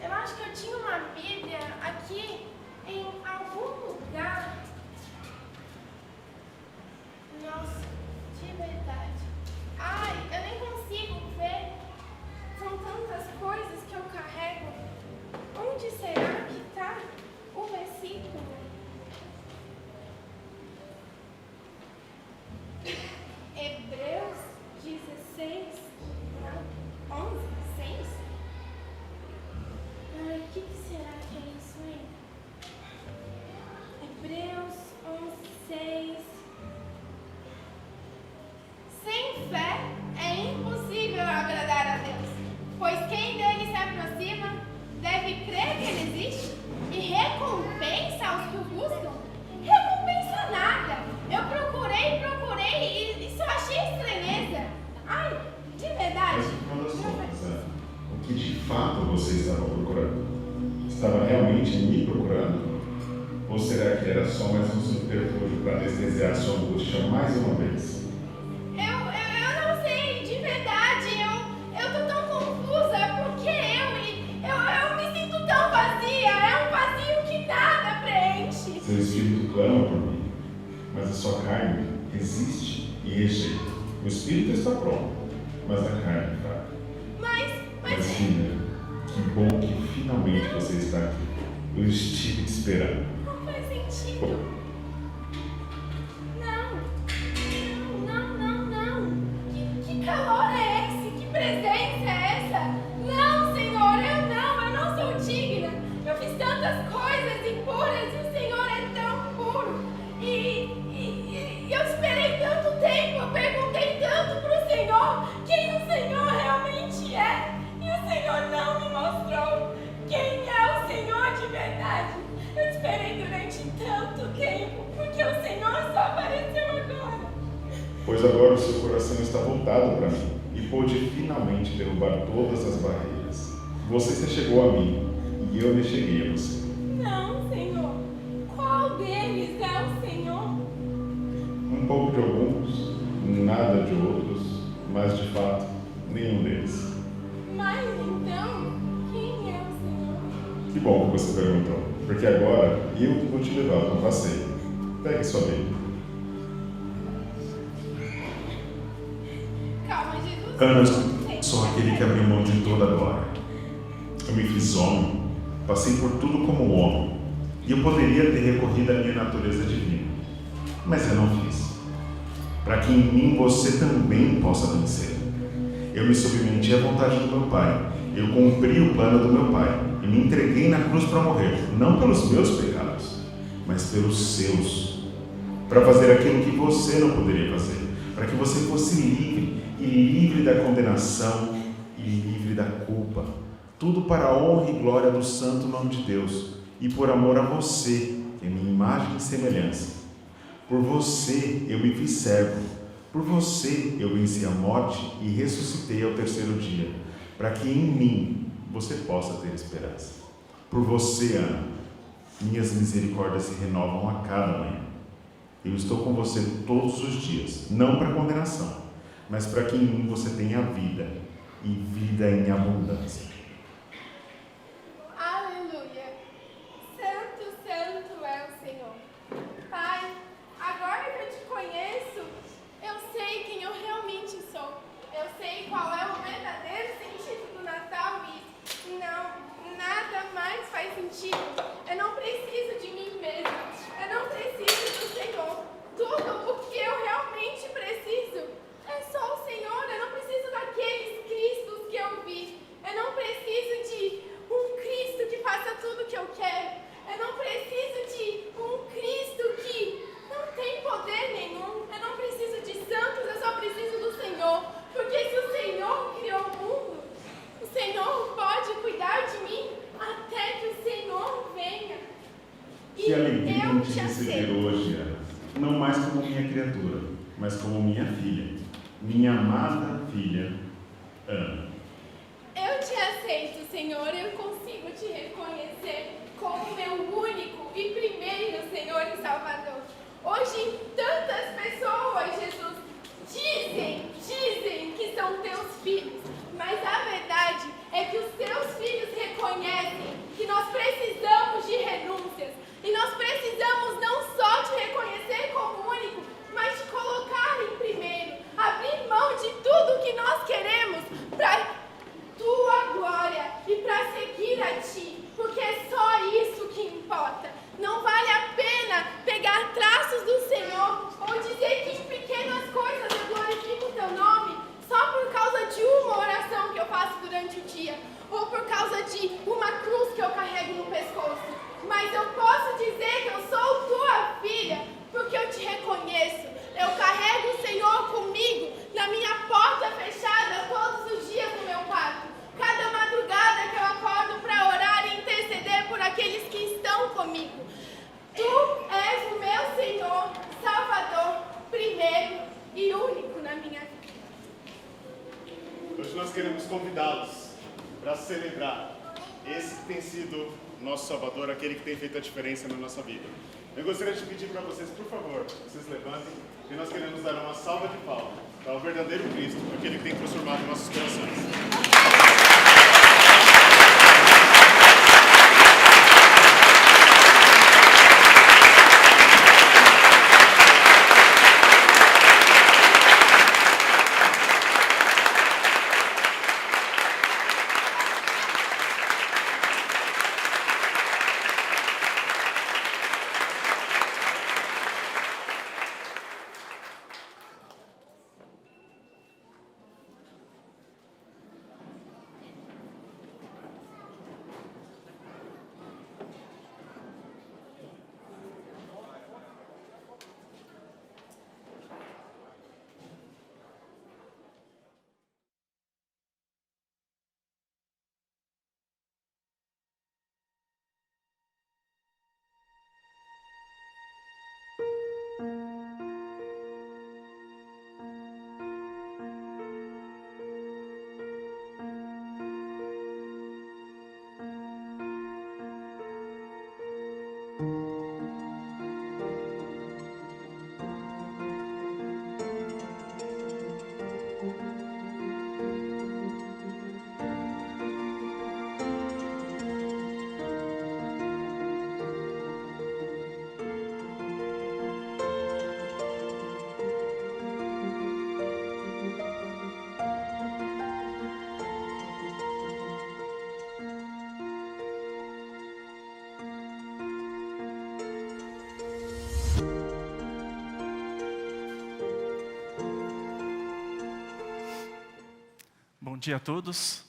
Eu acho que eu tinha uma Bíblia aqui em algum lugar. Nossa, de verdade. Ai, eu nem consigo ver. São tantas coisas que eu carrego. Onde será que está o versículo? Hebreus 16, não, 11, 6? Ai, o que será que é isso, hein? Hebreus 11, 6. Sem fé é impossível agradar a Deus, pois quem dele se aproxima deve crer que ele existe e recompensa aos que o buscam. Recompensa nada. Eu procurei e só achei estranheza. Ai, de verdade. Mas olha só, Zé, o que de fato você estava procurando? Estava realmente me procurando? Ou será que era só mais um subterfúgio para anestesiar sua angústia mais uma vez? Eu não sei, de verdade. Eu tô tão confusa porque eu me sinto tão vazia. É um vazio que nada preenche. Seu espírito clama por mim, mas a sua carne resiste e rejeita. O espírito está pronto, mas a carne é fraca. Mas filha, que bom que finalmente você está aqui. Eu estive te esperando. Não faz sentido. Não. Que calor é esse? Que presença é essa? Não, Senhor, eu não sou digna. Eu fiz tantas coisas impuras e o Senhor é tão puro. E eu esperei tanto tempo, eu perguntei tanto pro Senhor quem o Senhor realmente é. E o Senhor não me mostrou quem é o Senhor de verdade. Eu esperei durante tanto tempo, porque o Senhor só apareceu agora. Pois agora o seu coração está voltado para mim e pôde finalmente derrubar todas as barreiras. Você se chegou a mim e eu me cheguei a você. Não, Senhor. Qual deles é o Senhor? Um pouco de alguns, nada de outros, mas de fato, nenhum deles. Mas então, quem é Que bom que você perguntou, porque agora eu vou te levar para um passeio. Pegue sua Bíblia. Calma, Jesus. Eu sou aquele que abriu mão de toda a glória. Eu me fiz homem, passei por tudo como homem, e eu poderia ter recorrido à minha natureza divina, mas eu não fiz. Para que em mim você também possa vencer. Eu me submeti à vontade do meu Pai, eu cumpri o plano do meu Pai, e me entreguei na cruz para morrer, não pelos meus pecados, mas pelos seus, para fazer aquilo que você não poderia fazer, para que você fosse livre, e livre da condenação, e livre da culpa, tudo para a honra e glória do santo nome de Deus, e por amor a você, que é minha imagem e semelhança. Por você eu me fiz servo, por você eu venci a morte e ressuscitei ao terceiro dia, para que em mim você possa ter esperança. Por você, Ana, minhas misericórdias se renovam a cada manhã. Eu estou com você todos os dias, não para condenação, mas para que em mim você tenha vida, e vida em abundância. Aleluia. Santo, santo é o Senhor. Pai, agora que eu te conheço, eu sei quem eu realmente sou. Eu sei qual é o verdadeiro sentido do Natal e não, nada mais faz sentido. Eu não preciso de mim mesma. Eu não preciso do Senhor. Tudo o que eu realmente preciso é só o Senhor. Eu não preciso daqueles Cristos que eu vi. Eu não preciso de um Cristo que faça tudo o que eu quero. Eu não preciso de um Cristo que não tem poder nenhum. Eu não preciso de santos, eu só preciso do Senhor. Porque se o Senhor criou o mundo, o Senhor pode cuidar de mim até que o Senhor venha. E Que alegria eu te te receber aceito. hoje, Ana. Não mais como minha criatura, mas como minha filha. Minha amada filha, Ana. Eu te aceito, Senhor. Eu consigo te reconhecer como meu único e primeiro Senhor e Salvador. Hoje, tantas pessoas, Jesus, dizem que são teus filhos, mas a verdade é que os teus filhos reconhecem que nós precisamos de renúncias, e nós precisamos não só te reconhecer como único, mas te colocar em primeiro, abrir mão de tudo que nós queremos para tua glória e para seguir a ti, porque é só isso que importa. Não vale a pena pegar traços do Senhor ou dizer que em pequenas coisas eu glorifico o teu nome só por causa de uma oração que eu faço durante o dia ou por causa de uma cruz que eu carrego no pescoço. Mas eu posso dizer que eu sou tua filha porque eu te reconheço. Eu carrego o Senhor comigo na minha porta fechada todos os dias no meu quarto. Cada madrugada que eu acordo para orar e interceder por aqueles que estão comigo. Tu és o meu Senhor, Salvador, primeiro e único na minha vida. Hoje nós queremos convidá-los para celebrar esse que tem sido nosso Salvador, aquele que tem feito a diferença na nossa vida. Eu gostaria de pedir para vocês, por favor, vocês levantem, e nós queremos dar uma salva de palmas para o verdadeiro Cristo, aquele que tem transformado nossos corações. Bom dia a todos.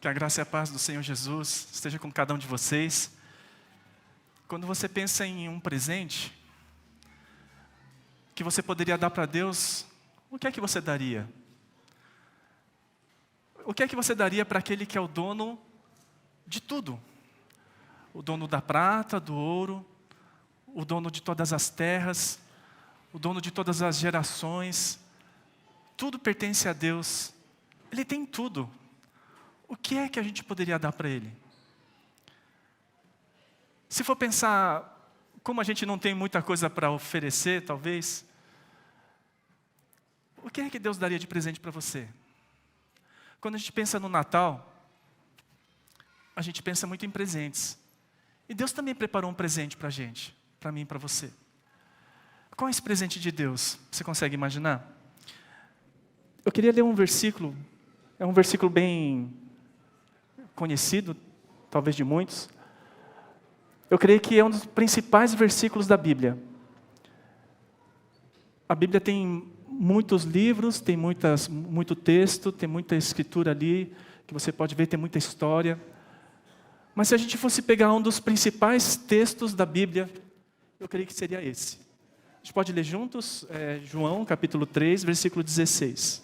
Que a graça e a paz do Senhor Jesus esteja com cada um de vocês. Quando você pensa em um presente que você poderia dar para Deus, o que é que você daria? O que é que você daria para aquele que é o dono de tudo? O dono da prata, do ouro, o dono de todas as terras, o dono de todas as gerações. Tudo pertence a Deus. Ele tem tudo. O que é que a gente poderia dar para Ele? Se for pensar, como a gente não tem muita coisa para oferecer, talvez, o que é que Deus daria de presente para você? Quando a gente pensa no Natal, a gente pensa muito em presentes. E Deus também preparou um presente para a gente, para mim e para você. Qual é esse presente de Deus? Você consegue imaginar? Eu queria ler um versículo, é um versículo bem conhecido, talvez de muitos. Eu creio que é um dos principais versículos da Bíblia. A Bíblia tem muitos livros, tem muito texto, tem muita escritura ali, que você pode ver, tem muita história. Mas se a gente fosse pegar um dos principais textos da Bíblia, eu creio que seria esse. A gente pode ler juntos? João, capítulo 3, versículo 16.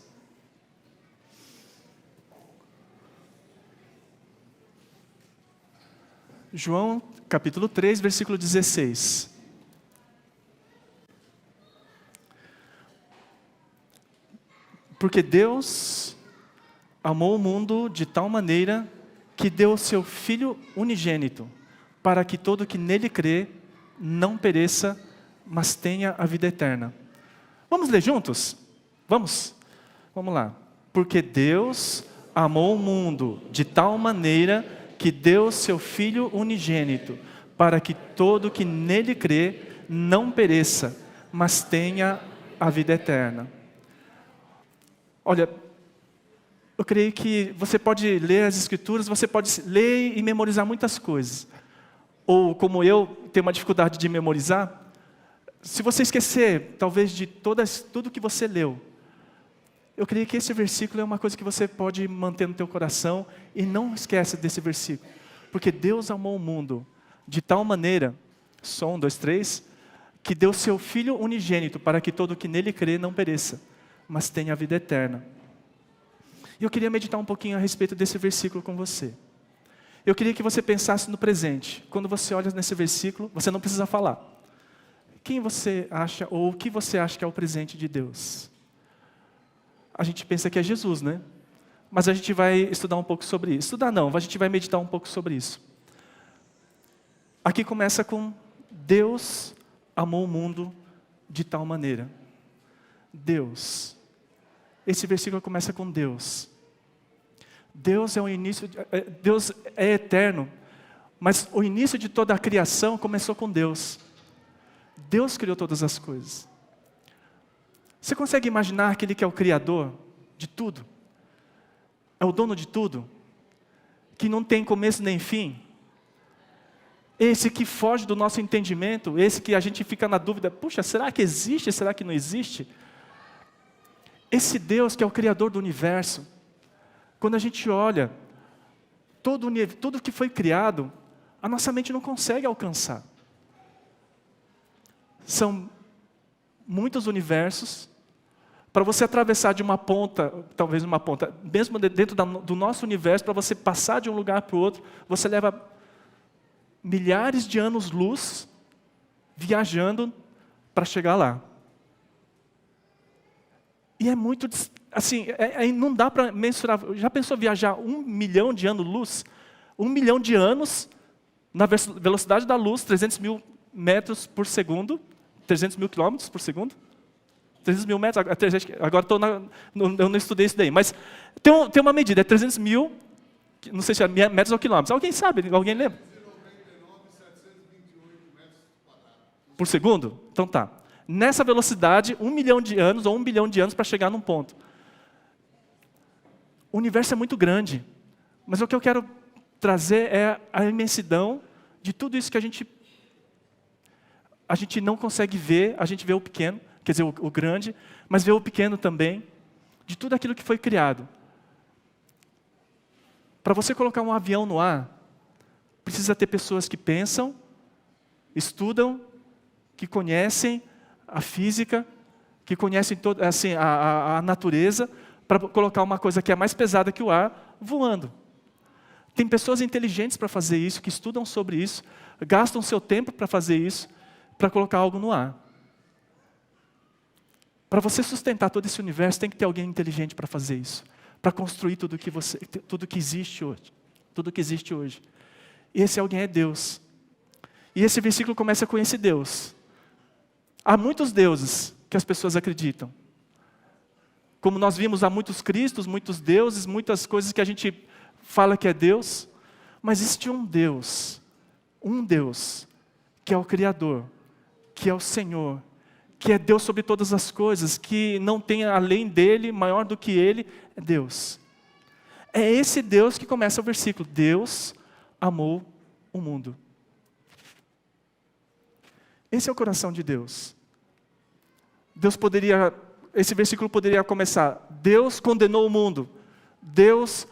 João, capítulo 3, versículo 16. Porque Deus amou o mundo de tal maneira que deu o seu Filho unigênito, para que todo que nele crê não pereça, mas tenha a vida eterna. Vamos ler juntos? Vamos? Vamos lá. Porque Deus amou o mundo de tal maneira que deu o seu Filho unigênito, para que todo que nele crê não pereça, mas tenha a vida eterna. Olha, eu creio que você pode ler as Escrituras, você pode ler e memorizar muitas coisas. Ou, como eu, tenho uma dificuldade de memorizar, se você esquecer, talvez, de tudo que você leu, eu creio que esse versículo é uma coisa que você pode manter no teu coração e não esquece desse versículo. Porque Deus amou o mundo de tal maneira, som, 2, 3, que deu seu Filho unigênito para que todo que nele crê não pereça, mas tenha a vida eterna. E eu queria meditar um pouquinho a respeito desse versículo com você. Eu queria que você pensasse no presente. Quando você olha nesse versículo, você não precisa falar. Quem você acha, ou o que você acha que é o presente de Deus? A gente pensa que é Jesus, né? Mas a gente vai estudar um pouco sobre isso. Estudar não, a gente vai meditar um pouco sobre isso. Aqui começa com Deus amou o mundo de tal maneira. Deus. Esse versículo começa com Deus. Deus é o início, Deus é eterno, mas o início de toda a criação começou com Deus. Deus criou todas as coisas. Você consegue imaginar aquele que é o Criador de tudo? É o dono de tudo? Que não tem começo nem fim? Esse que foge do nosso entendimento? Esse que a gente fica na dúvida, puxa, será que existe? Será que não existe? Esse Deus que é o Criador do universo, quando a gente olha tudo que foi criado, a nossa mente não consegue alcançar. São muitos universos. Para você atravessar de uma ponta, talvez uma ponta, mesmo dentro do nosso universo, para você passar de um lugar para o outro, você leva milhares de anos-luz viajando para chegar lá. E é muito, assim, não dá para mensurar. Já pensou viajar 1 milhão de anos-luz? 1 milhão de anos na velocidade da luz, 300 mil metros por segundo, 300 mil quilômetros por segundo? 300 mil metros, agora eu não estudei isso daí, mas tem uma medida, é 300 mil, não sei se é metros ou quilômetros. Alguém sabe? Alguém lembra? Por segundo? Então tá. Nessa velocidade, 1 milhão de anos ou 1 bilhão de anos para chegar num ponto. O universo é muito grande, mas o que eu quero trazer é a imensidão de tudo isso que a gente não consegue ver, a gente vê o pequeno, quer dizer, o grande, mas vê o pequeno também, de tudo aquilo que foi criado. Para você colocar um avião no ar, precisa ter pessoas que pensam, estudam, que conhecem a física, que conhecem assim, a natureza, para colocar uma coisa que é mais pesada que o ar, voando. Tem pessoas inteligentes para fazer isso, que estudam sobre isso, gastam seu tempo para fazer isso, para colocar algo no ar. Para você sustentar todo esse universo, tem que ter alguém inteligente para fazer isso, para construir tudo que existe hoje. Tudo que existe hoje. E esse alguém é Deus. E esse versículo começa com esse Deus. Há muitos deuses que as pessoas acreditam. Como nós vimos, há muitos cristos, muitos deuses, muitas coisas que a gente fala que é Deus. Mas existe um Deus, que é o Criador, que é o Senhor, que é Deus sobre todas as coisas, que não tem além dele, maior do que ele, é Deus. É esse Deus que começa o versículo. Deus amou o mundo. Esse é o coração de Deus. Esse versículo poderia começar: Deus condenou o mundo. Deus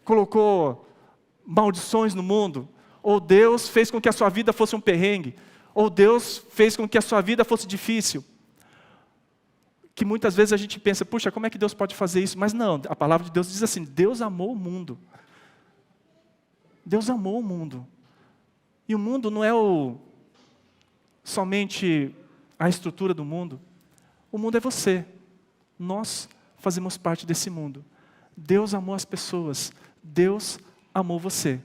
colocou maldições no mundo. Ou Deus fez com que a sua vida fosse um perrengue. Ou Deus fez com que a sua vida fosse difícil. Que muitas vezes a gente pensa, puxa, como é que Deus pode fazer isso? Mas não, a palavra de Deus diz assim: Deus amou o mundo. Deus amou o mundo. E o mundo não é somente a estrutura do mundo. O mundo é você. Nós fazemos parte desse mundo. Deus amou as pessoas. Deus amou você.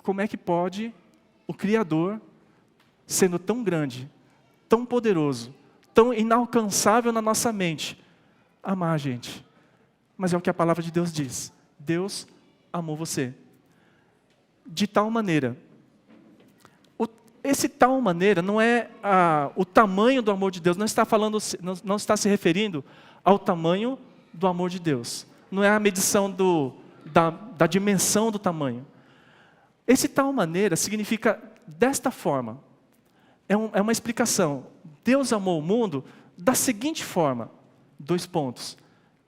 Como é que pode o Criador, sendo tão grande, tão poderoso, tão inalcançável na nossa mente, amar a gente? Mas é o que a palavra de Deus diz. Deus amou você. De tal maneira. Esse tal maneira não é o tamanho do amor de Deus. Não está se referindo ao tamanho do amor de Deus. Não é a medição da dimensão do tamanho. Esse tal maneira significa desta forma. É uma explicação. Deus amou o mundo da seguinte forma. 2 pontos.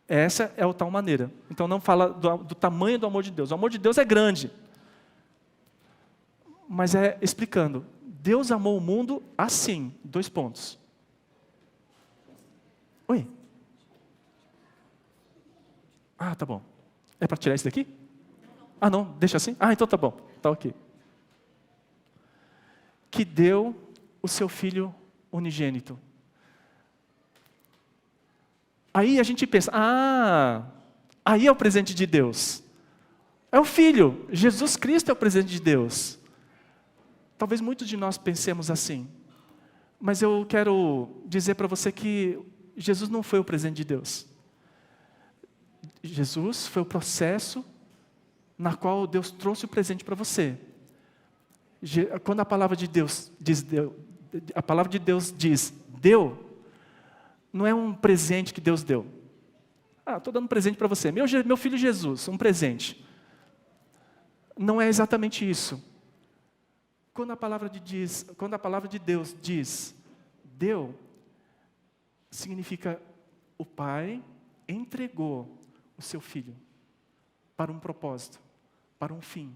Essa é o tal maneira. Então não fala do tamanho do amor de Deus. O amor de Deus é grande. Mas é explicando. Deus amou o mundo assim. 2 pontos. Oi? Ah, tá bom. É para tirar isso daqui? Ah, não, deixa assim? Ah, então tá bom. Tá ok. Que deu o seu Filho unigênito. Aí a gente pensa, aí é o presente de Deus. É o Filho. Jesus Cristo é o presente de Deus. Talvez muitos de nós pensemos assim. Mas eu quero dizer para você que Jesus não foi o presente de Deus. Jesus foi o processo na qual Deus trouxe o presente para você. Quando a palavra de Deus diz deu, não é um presente que Deus deu. Estou dando um presente para você. Meu filho Jesus, um presente. Não é exatamente isso. Quando a palavra de Deus diz deu, significa o Pai entregou o seu Filho para um propósito, para um fim,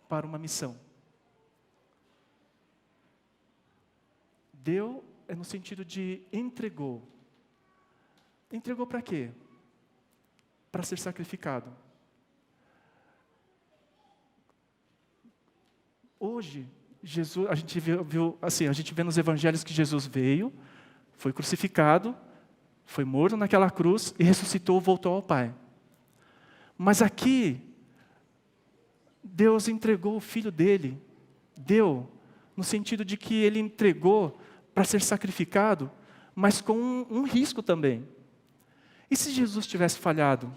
para uma missão. Deu é no sentido de entregou. Entregou para quê? Para ser sacrificado. Hoje, Jesus, a gente vê nos evangelhos que Jesus veio, foi crucificado, foi morto naquela cruz e ressuscitou, voltou ao Pai. Mas aqui, Deus entregou o Filho dele. Deu, no sentido de que ele entregou para ser sacrificado, mas com um risco também. E se Jesus tivesse falhado?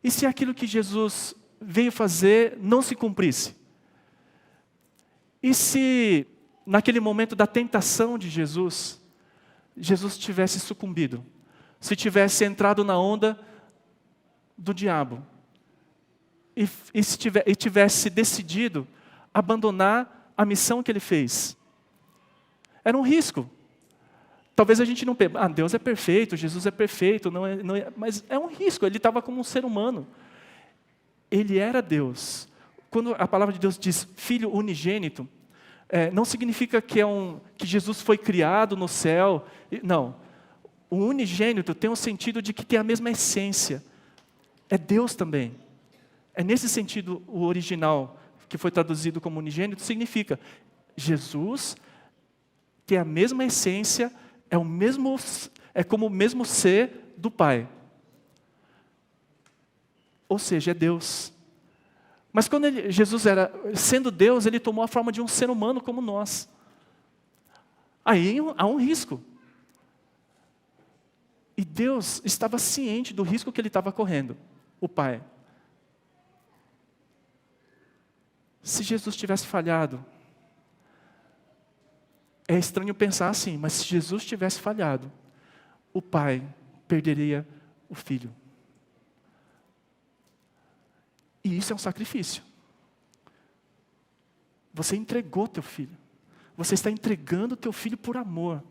E se aquilo que Jesus veio fazer não se cumprisse? E se, naquele momento da tentação de Jesus, Jesus tivesse sucumbido? Se tivesse entrado na onda do diabo e tivesse decidido abandonar a missão que ele fez? Era um risco. Talvez a gente não pense, Deus é perfeito, Jesus é perfeito, mas é um risco, ele estava como um ser humano. Ele era Deus. Quando a palavra de Deus diz filho unigênito, não significa que Jesus foi criado no céu. Não. O unigênito tem o sentido de que tem a mesma essência. É Deus também. É nesse sentido o original, que foi traduzido como unigênito, significa Jesus tem a mesma essência, é como o mesmo ser do Pai. Ou seja, é Deus. Mas quando Jesus era, sendo Deus, ele tomou a forma de um ser humano como nós. Aí há um risco. E Deus estava ciente do risco que ele estava correndo, o Pai. Se Jesus tivesse falhado, é estranho pensar assim, mas se Jesus tivesse falhado, o Pai perderia o Filho. E isso é um sacrifício. Você entregou teu filho. Você está entregando teu filho por amor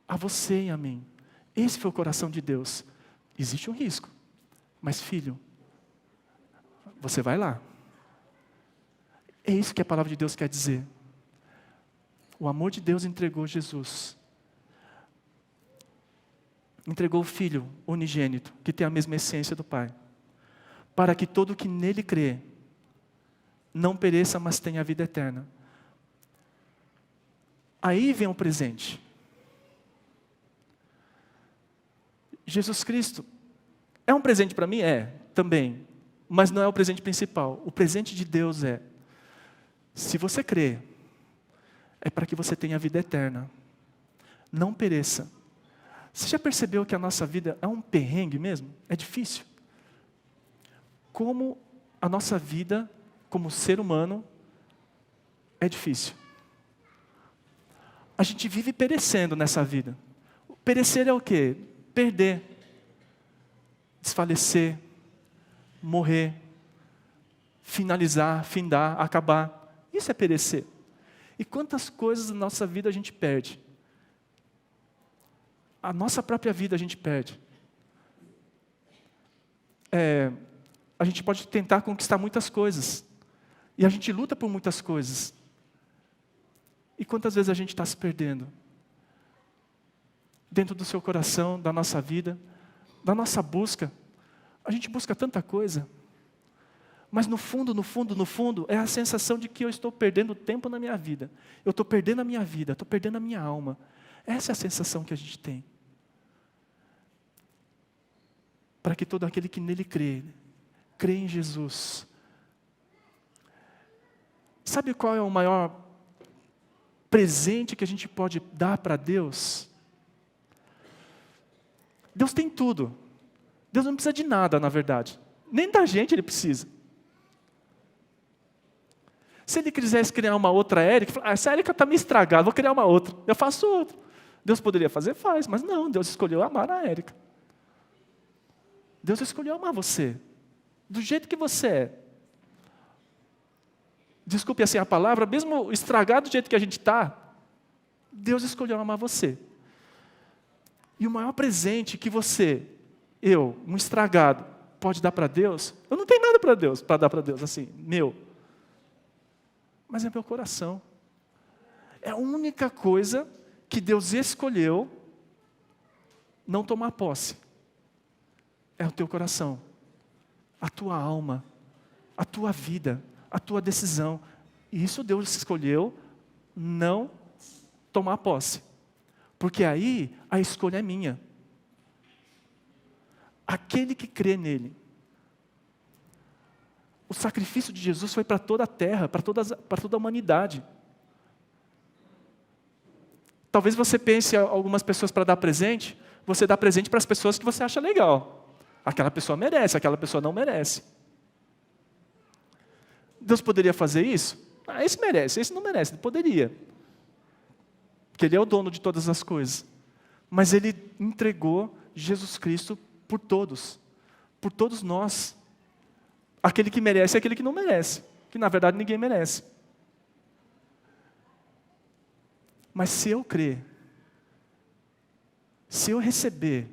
a você e a mim. Esse foi o coração de Deus. Existe um risco, mas filho, você vai lá. É isso que a palavra de Deus quer dizer. O amor de Deus entregou Jesus. Entregou o Filho unigênito, que tem a mesma essência do Pai, para que todo que nele crê não pereça, mas tenha a vida eterna. Aí vem o presente. Jesus Cristo é um presente para mim? É, também. Mas não é o presente principal. O presente de Deus se você crê, é para que você tenha a vida eterna. Não pereça. Você já percebeu que a nossa vida é um perrengue mesmo? É difícil. Como a nossa vida, como ser humano, é difícil. A gente vive perecendo nessa vida. Perecer é o quê? Perder, desfalecer, morrer, finalizar, findar, acabar. Isso é perecer. E quantas coisas na nossa vida a gente perde? A nossa própria vida a gente perde. A gente pode tentar conquistar muitas coisas. E a gente luta por muitas coisas. E quantas vezes a gente está se perdendo? Dentro do seu coração, da nossa vida, da nossa busca. A gente busca tanta coisa. Mas no fundo, é a sensação de que eu estou perdendo tempo na minha vida. Eu estou perdendo a minha vida, estou perdendo a minha alma. Essa é a sensação que a gente tem. Para que todo aquele que nele crê em Jesus. Sabe qual é o maior presente que a gente pode dar para Deus? Deus tem tudo. Deus não precisa de nada, na verdade. Nem da gente ele precisa. Se ele quisesse criar uma outra Érica, essa Érica está meio estragada, vou criar uma outra. Eu faço outra. Deus poderia fazer? Faz, mas não, Deus escolheu amar a Érica. Deus escolheu amar você, do jeito que você é. Desculpe assim a palavra, mesmo estragado do jeito que a gente está, Deus escolheu amar você. E o maior presente que um estragado, pode dar para Deus, eu não tenho nada para dar para Deus, assim, meu. Mas é meu coração. É a única coisa que Deus escolheu não tomar posse. É o teu coração, a tua alma, a tua vida, a tua decisão. E isso Deus escolheu não tomar posse. Porque aí a escolha é minha. Aquele que crê nele. O sacrifício de Jesus foi para toda a terra, para toda a humanidade. Talvez você pense algumas pessoas para dar presente, você dá presente para as pessoas que você acha legal. Aquela pessoa merece, aquela pessoa não merece. Deus poderia fazer isso? Esse merece, esse não merece. Ele poderia. Porque Ele é o dono de todas as coisas. Mas Ele entregou Jesus Cristo por todos nós. Aquele que merece e aquele que não merece. Que na verdade ninguém merece. Mas se eu crer, Se eu receber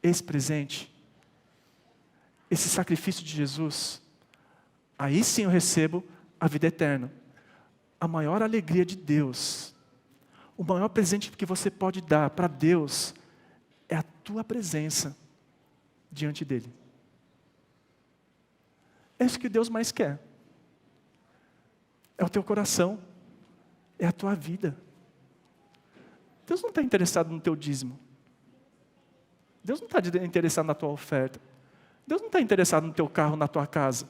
esse presente, esse sacrifício de Jesus, aí sim eu recebo a vida eterna. A maior alegria de Deus, o maior presente que você pode dar para Deus é a tua presença diante dEle. É isso que Deus mais quer. É o teu coração, é a tua vida. Deus não está interessado no teu dízimo. Deus não está interessado na tua oferta. Deus não está interessado no teu carro, na tua casa.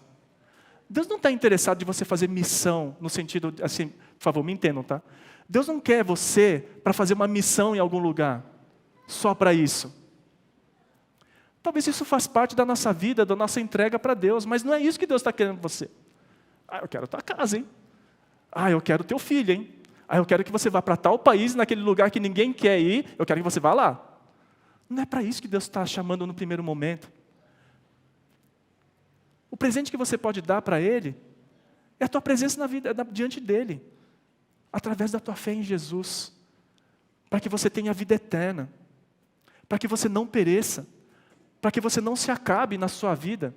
Deus não está interessado em você fazer missão, no sentido, assim, por favor, me entendam, tá? Deus não quer você para fazer uma missão em algum lugar, só para isso. Talvez isso faz parte da nossa vida, da nossa entrega para Deus, mas não é isso que Deus está querendo de você. Ah, eu quero a tua casa, hein? Ah, eu quero o teu filho, hein? Ah, eu quero que você vá para tal país, naquele lugar que ninguém quer ir, eu quero que você vá lá. Não é para isso que Deus está chamando no primeiro momento. O presente que você pode dar para Ele é a tua presença na vida, diante dEle, através da tua fé em Jesus, para que você tenha a vida eterna, para que você não pereça, para que você não se acabe na sua vida,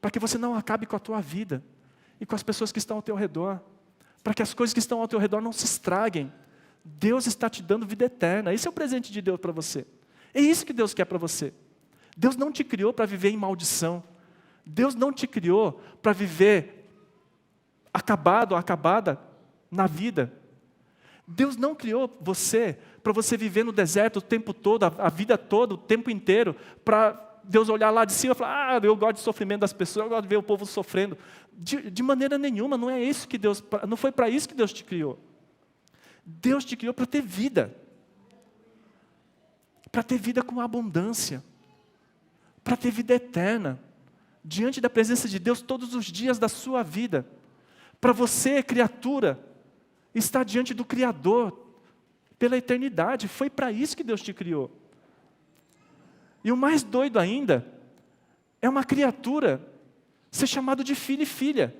para que você não acabe com a tua vida e com as pessoas que estão ao teu redor, para que as coisas que estão ao teu redor não se estraguem. Deus está te dando vida eterna. Esse é o presente de Deus para você. É isso que Deus quer para você. Deus não te criou para viver em maldição. Deus não te criou para viver acabado ou acabada na vida. Deus não criou você para você viver no deserto o tempo todo, a vida toda, o tempo inteiro, para Deus olhar lá de cima e falar, ah, eu gosto de sofrimento das pessoas, eu gosto de ver o povo sofrendo. De maneira nenhuma, não é isso que Deus, não foi para isso que Deus te criou. Deus te criou para ter vida. Para ter vida com abundância. Para ter vida eterna. Diante da presença de Deus todos os dias da sua vida. Para você, criatura, estar diante do Criador pela eternidade. Foi para isso que Deus te criou. E o mais doido ainda é uma criatura ser chamado de filho e filha.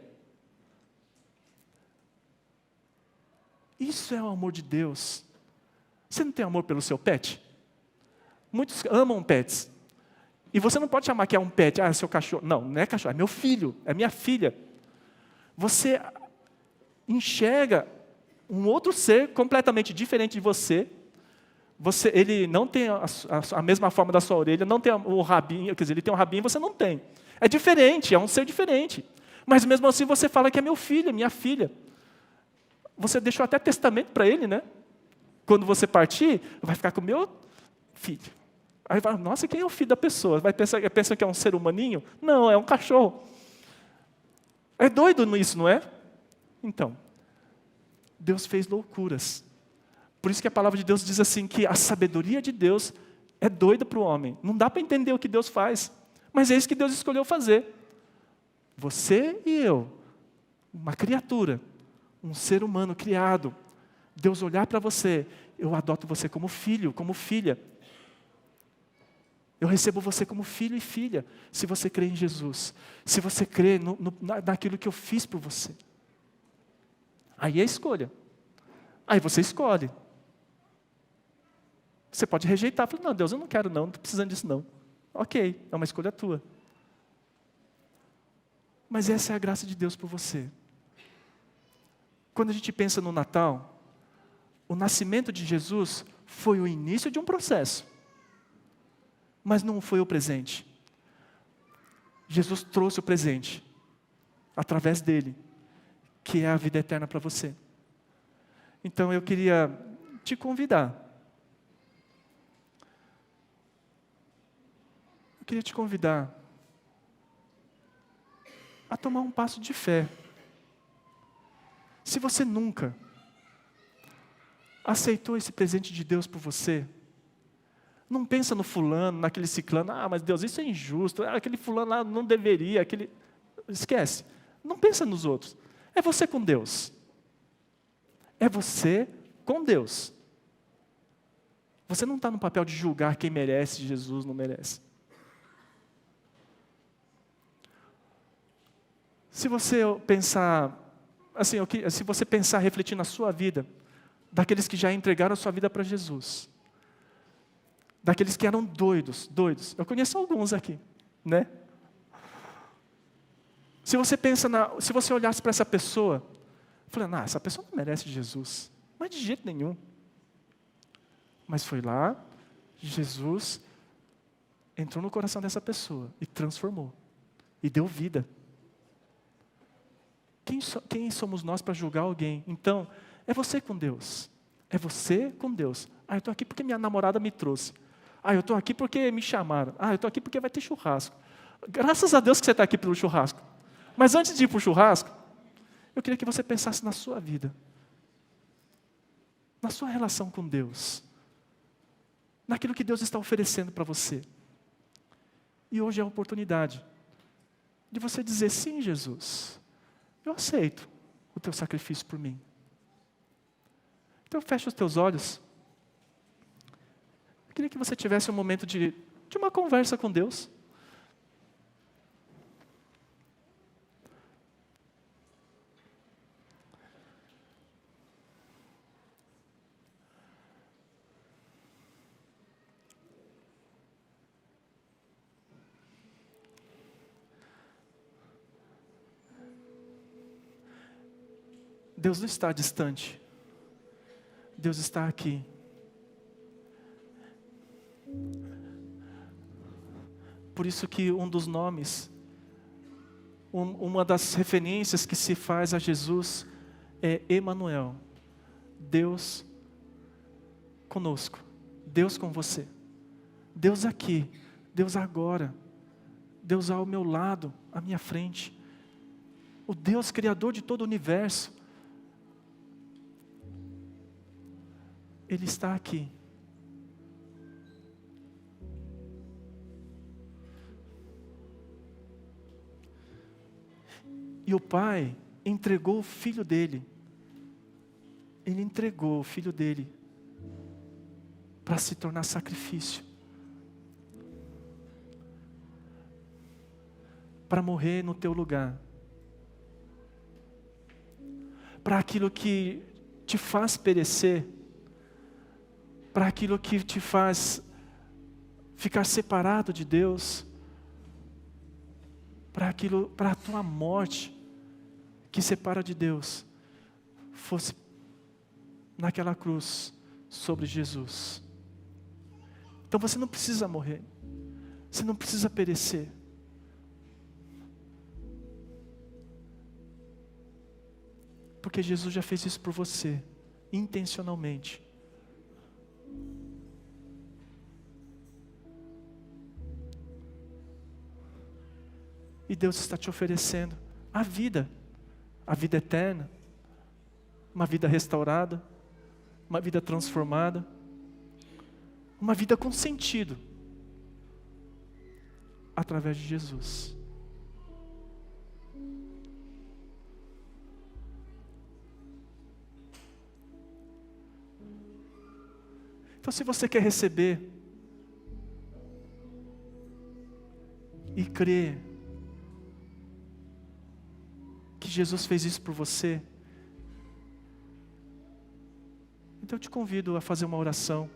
Isso é o amor de Deus. Você não tem amor pelo seu pet? Muitos amam pets. E você não pode chamar que é um pet, é seu cachorro. Não, não é cachorro, é meu filho, é minha filha. Você enxerga um outro ser completamente diferente de você. Ele não tem a mesma forma da sua orelha, não tem o rabinho, quer dizer, ele tem um rabinho e você não tem. É diferente, é um ser diferente. Mas mesmo assim você fala que é meu filho, minha filha. Você deixou até testamento para ele, né? Quando você partir, vai ficar com o meu filho. Aí vai, nossa, quem é o filho da pessoa? Vai pensar que é um ser humaninho? Não, é um cachorro. É doido isso, não é? Então, Deus fez loucuras. Por isso que a palavra de Deus diz assim, que a sabedoria de Deus é doida para o homem. Não dá para entender o que Deus faz. Mas é isso que Deus escolheu fazer. Você e eu, uma criatura, um ser humano criado, Deus olhar para você, eu adoto você como filho, como filha. Eu recebo você como filho e filha, se você crê em Jesus. Se você crê naquilo que eu fiz por você. Aí é escolha. Aí você escolhe. Você pode rejeitar, falar, não, Deus, eu não quero não estou precisando disso não. Ok, é uma escolha tua. Mas essa é a graça de Deus por você. Quando a gente pensa no Natal, o nascimento de Jesus foi o início de um processo. Mas não foi o presente. Jesus trouxe o presente, através dele, que é a vida eterna para você. Então eu queria te convidar. Eu queria te convidar a tomar um passo de fé. Se você nunca aceitou esse presente de Deus por você, não pensa no fulano, naquele ciclano, mas Deus, isso é injusto, aquele fulano lá não deveria, esquece. Não pensa nos outros. É você com Deus. É você com Deus. Você não está no papel de julgar quem merece, Jesus não merece. Se você pensar, assim, se você pensar, refletir na sua vida, daqueles que já entregaram a sua vida para Jesus, daqueles que eram doidos. Eu conheço alguns aqui, né? Se você olhasse para essa pessoa, falando, essa pessoa não merece Jesus, mas de jeito nenhum. Mas foi lá, Jesus entrou no coração dessa pessoa e transformou, e deu vida. Quem somos nós para julgar alguém? Então, é você com Deus. É você com Deus. Eu estou aqui porque minha namorada me trouxe. Eu estou aqui porque me chamaram. Eu estou aqui porque vai ter churrasco. Graças a Deus que você está aqui pelo churrasco. Mas antes de ir para o churrasco, eu queria que você pensasse na sua vida. Na sua relação com Deus. Naquilo que Deus está oferecendo para você. E hoje é a oportunidade de você dizer, sim, Jesus, eu aceito o teu sacrifício por mim. Então fecha os teus olhos. Eu queria que você tivesse um momento de uma conversa com Deus. Deus não está distante. Deus está aqui. Por isso que um dos nomes, uma das referências que se faz a Jesus é Emanuel. Deus conosco. Deus com você. Deus aqui. Deus agora. Deus ao meu lado, à minha frente. O Deus criador de todo o universo. Ele está aqui. E o Pai entregou o Filho dele. Ele entregou o Filho dele para se tornar sacrifício. Para morrer no teu lugar. Para aquilo que te faz perecer. Para aquilo que te faz ficar separado de Deus, para a tua morte que separa de Deus, fosse naquela cruz sobre Jesus. Então você não precisa morrer, você não precisa perecer. Porque Jesus já fez isso por você, intencionalmente. E Deus está te oferecendo a vida eterna, uma vida restaurada, uma vida transformada, uma vida com sentido, através de Jesus. Então, se você quer receber e crer que Jesus fez isso por você, então eu te convido a fazer uma oração.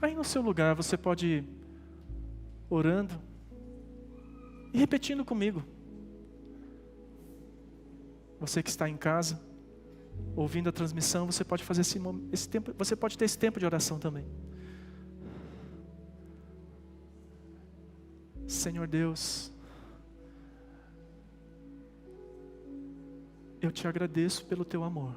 Aí no seu lugar você pode ir orando e repetindo comigo. Você que está em casa, ouvindo a transmissão, você pode fazer esse tempo, você pode ter esse tempo de oração também. Senhor Deus, eu te agradeço pelo teu amor.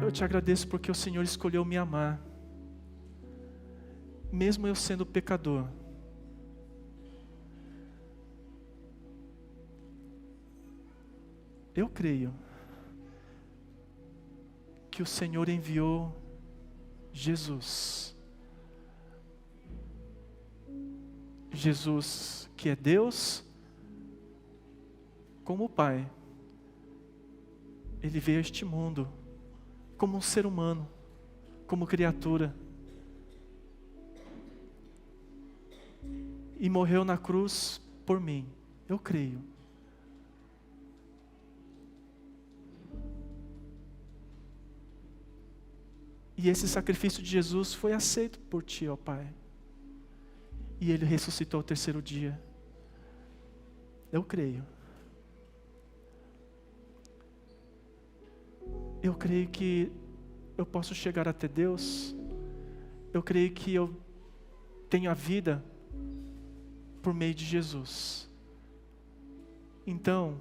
Eu te agradeço porque o Senhor escolheu me amar, mesmo eu sendo pecador. Eu creio que o Senhor enviou Jesus. Jesus, que é Deus, como o Pai. Ele veio a este mundo como um ser humano, como criatura. e morreu na cruz por mim. Eu creio. E esse sacrifício de Jesus foi aceito por ti, ó Pai. E Ele ressuscitou ao terceiro dia. Eu creio. Eu creio que eu posso chegar até Deus. Eu creio que eu tenho a vida por meio de Jesus. Então,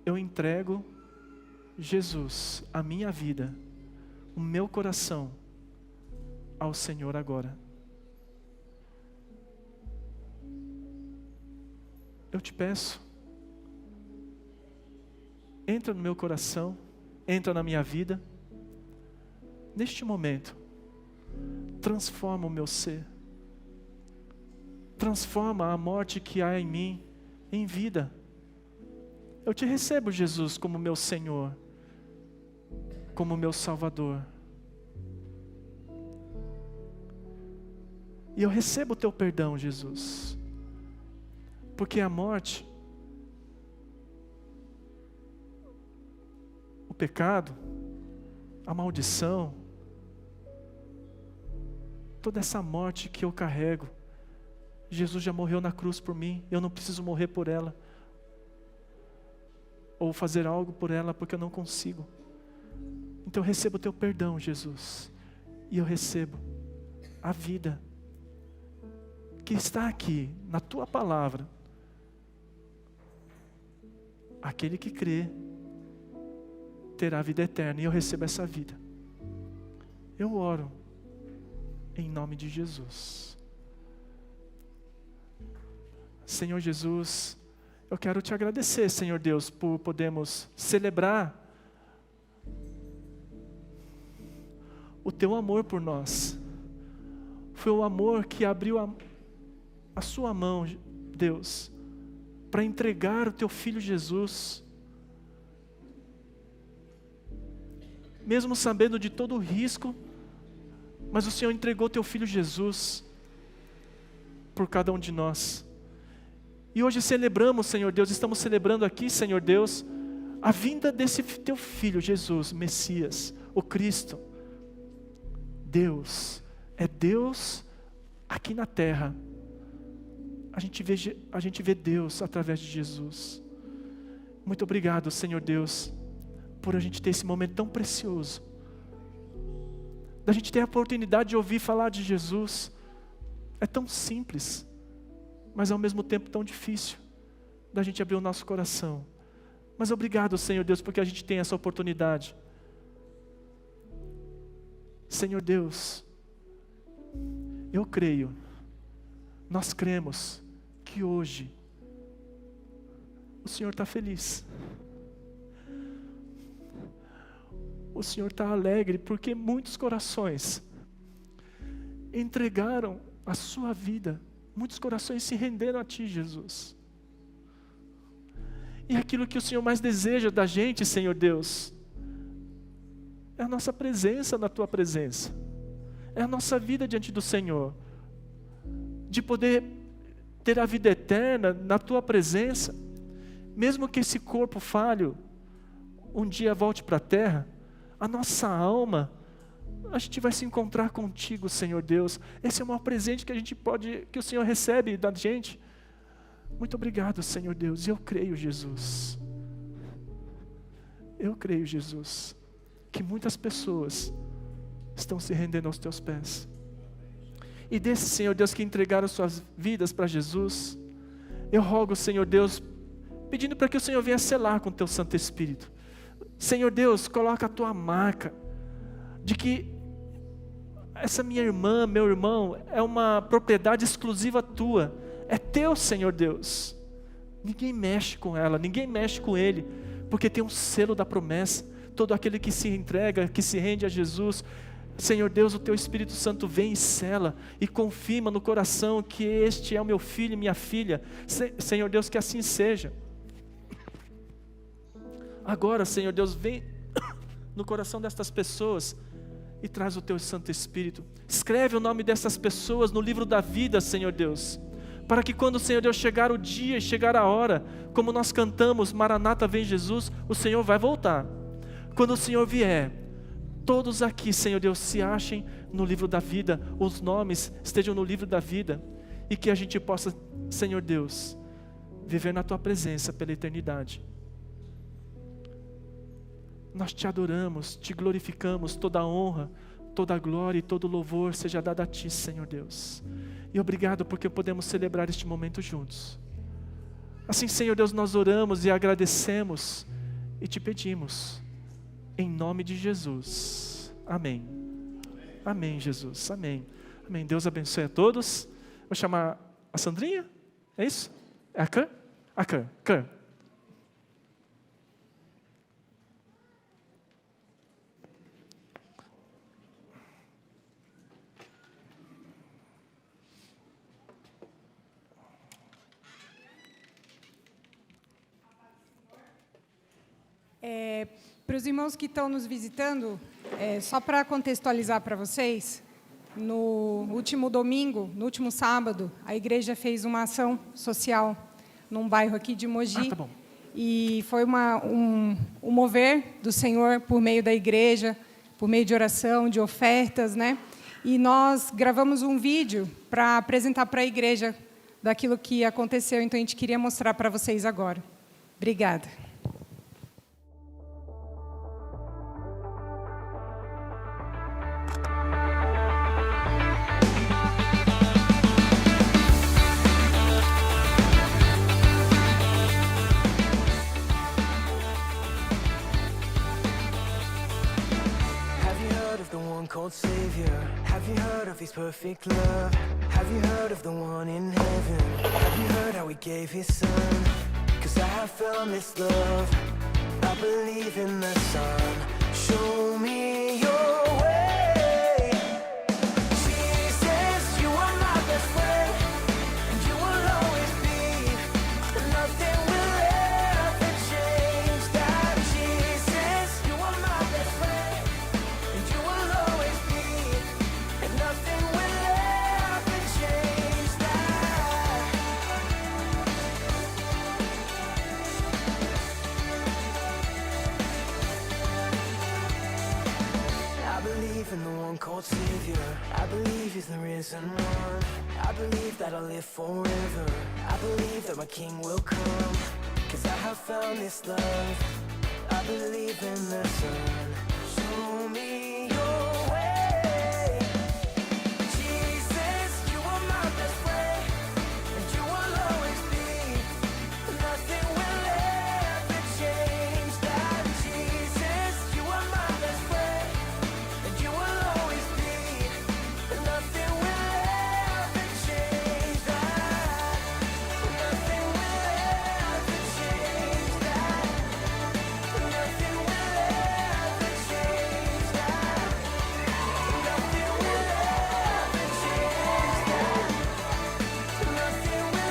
eu entrego Jesus, a minha vida, o meu coração ao Senhor agora. Eu te peço, entra no meu coração, entra na minha vida, neste momento, transforma o meu ser, transforma a morte que há em mim em vida. Eu te recebo, Jesus, como meu Senhor, como meu Salvador. E eu recebo o teu perdão, Jesus, porque a morte, o pecado, a maldição, toda essa morte que eu carrego, Jesus já morreu na cruz por mim, eu não preciso morrer por ela, ou fazer algo por ela, porque eu não consigo. Então eu recebo o teu perdão, Jesus, e eu recebo a vida que está aqui, na tua palavra. Aquele que crê terá a vida eterna, e eu recebo essa vida. Eu oro em nome de Jesus. Senhor Jesus, eu quero te agradecer, Senhor Deus, por podermos celebrar o teu amor por nós. Foi o amor que abriu a sua mão, Deus, para entregar o teu Filho Jesus. Mesmo sabendo de todo o risco, mas o Senhor entregou o teu Filho Jesus por cada um de nós. E hoje celebramos, Senhor Deus, estamos celebrando aqui, Senhor Deus, a vinda desse teu Filho Jesus, Messias, o Cristo. Deus, é Deus aqui na terra. A gente vê Deus através de Jesus. Muito obrigado, Senhor Deus, por a gente ter esse momento tão precioso, da gente ter a oportunidade de ouvir falar de Jesus. É tão simples, mas ao mesmo tempo tão difícil, da gente abrir o nosso coração. Mas obrigado, Senhor Deus, porque a gente tem essa oportunidade. Senhor Deus, eu creio, nós cremos que hoje o Senhor está feliz. O Senhor está alegre porque muitos corações entregaram a sua vida. Muitos corações se renderam a Ti, Jesus. E aquilo que o Senhor mais deseja da gente, Senhor Deus, é a nossa presença na Tua presença. É a nossa vida diante do Senhor. De poder ter a vida eterna na Tua presença. Mesmo que esse corpo falho um dia volte para a terra, a nossa alma, a gente vai se encontrar contigo, Senhor Deus. Esse é o maior presente que o Senhor recebe da gente. Muito obrigado, Senhor Deus. Eu creio, Jesus. Eu creio, Jesus, que muitas pessoas estão se rendendo aos teus pés. E desses, Senhor Deus, que entregaram suas vidas para Jesus, eu rogo, Senhor Deus, pedindo para que o Senhor venha selar com o teu Santo Espírito. Senhor Deus, coloca a tua marca de que essa minha irmã, meu irmão, é uma propriedade exclusiva tua. É teu, Senhor Deus. Ninguém mexe com ela, ninguém mexe com ele, porque tem um selo da promessa. Todo aquele que se entrega, que se rende a Jesus, Senhor Deus, o teu Espírito Santo vem e sela e confirma no coração que este é o meu filho e minha filha. Senhor Deus, que assim seja. Agora, Senhor Deus, vem no coração destas pessoas e traz o teu Santo Espírito. Escreve o nome dessas pessoas no livro da vida, Senhor Deus, para que quando, Senhor Deus, chegar o dia e chegar a hora, como nós cantamos, Maranata, vem Jesus, o Senhor vai voltar. Quando o Senhor vier, todos aqui, Senhor Deus, se achem no livro da vida, os nomes estejam no livro da vida, e que a gente possa, Senhor Deus, viver na Tua presença pela eternidade. Nós Te adoramos, Te glorificamos, toda a honra, toda a glória e todo o louvor seja dado a Ti, Senhor Deus. E obrigado porque podemos celebrar este momento juntos. Assim, Senhor Deus, nós oramos e agradecemos e Te pedimos, em nome de Jesus. Amém. Amém, Jesus. Amém. Amém. Deus abençoe a todos. Vou chamar a Sandrinha. É isso? É a Cã? A Cã. Cã. Para os irmãos que estão nos visitando, só para contextualizar para vocês, no último domingo, no último sábado, a igreja fez uma ação social num bairro aqui de Mogi. Tá bom. E foi um mover do Senhor por meio da igreja, por meio de oração, de ofertas, né? E nós gravamos um vídeo para apresentar para a igreja daquilo que aconteceu, então a gente queria mostrar para vocês agora. Obrigada. Called Savior, have you heard of His perfect love? Have you heard of the one in heaven? Have you heard how He gave His Son? 'Cause I have found this love, I believe in the Son. Show me your way. Jesus, you are my best friend, and you will always be, and nothing will ever change that. Jesus, you are my best friend, and you will always be, and nothing will ever change that. I believe in the one called Savior, I believe He's the risen one, I believe that I'll live forever, I believe that my King will come, 'cause I have found this love, I believe in the Son. Show me your way. Jesus, you are my best friend, and you will always be, nothing will ever change that. Jesus, you are my best friend, and you will always be, nothing will ever change that. Nothing will ever change that. Nothing will ever change that. Nothing will ever change that. Nothing will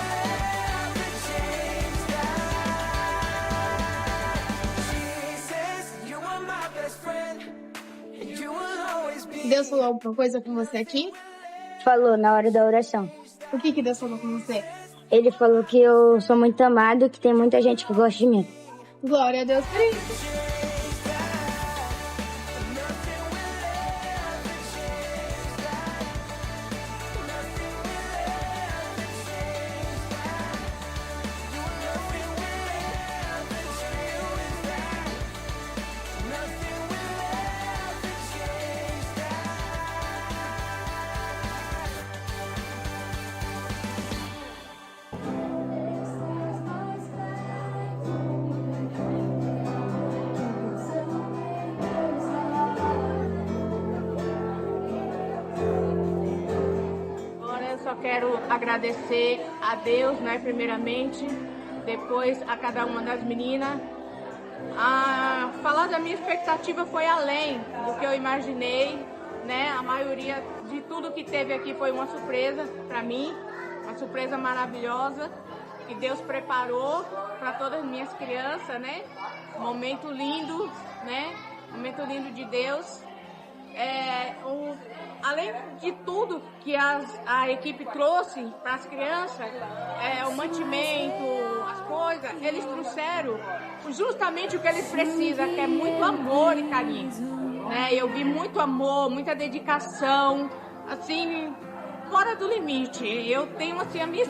ever change that. Jesus, you are my best friend, and you will always be. Deus falou alguma coisa com você aqui? Falou na hora da oração. O que Deus falou com você? Ele falou que eu sou muito amado, que tem muita gente que gosta de mim. Glória a Deus por isso. Só quero agradecer a Deus, né, primeiramente, depois a cada uma das meninas. Falar da minha expectativa foi além do que eu imaginei, né? A maioria de tudo que teve aqui foi uma surpresa para mim, uma surpresa maravilhosa que Deus preparou para todas as minhas crianças, né? Momento lindo, né? Momento lindo de Deus. Além de tudo que a equipe trouxe para as crianças, o mantimento, as coisas, eles trouxeram justamente o que eles precisam, que é muito amor e carinho. Né? Eu vi muito amor, muita dedicação, assim, fora do limite. Eu tenho assim, a minha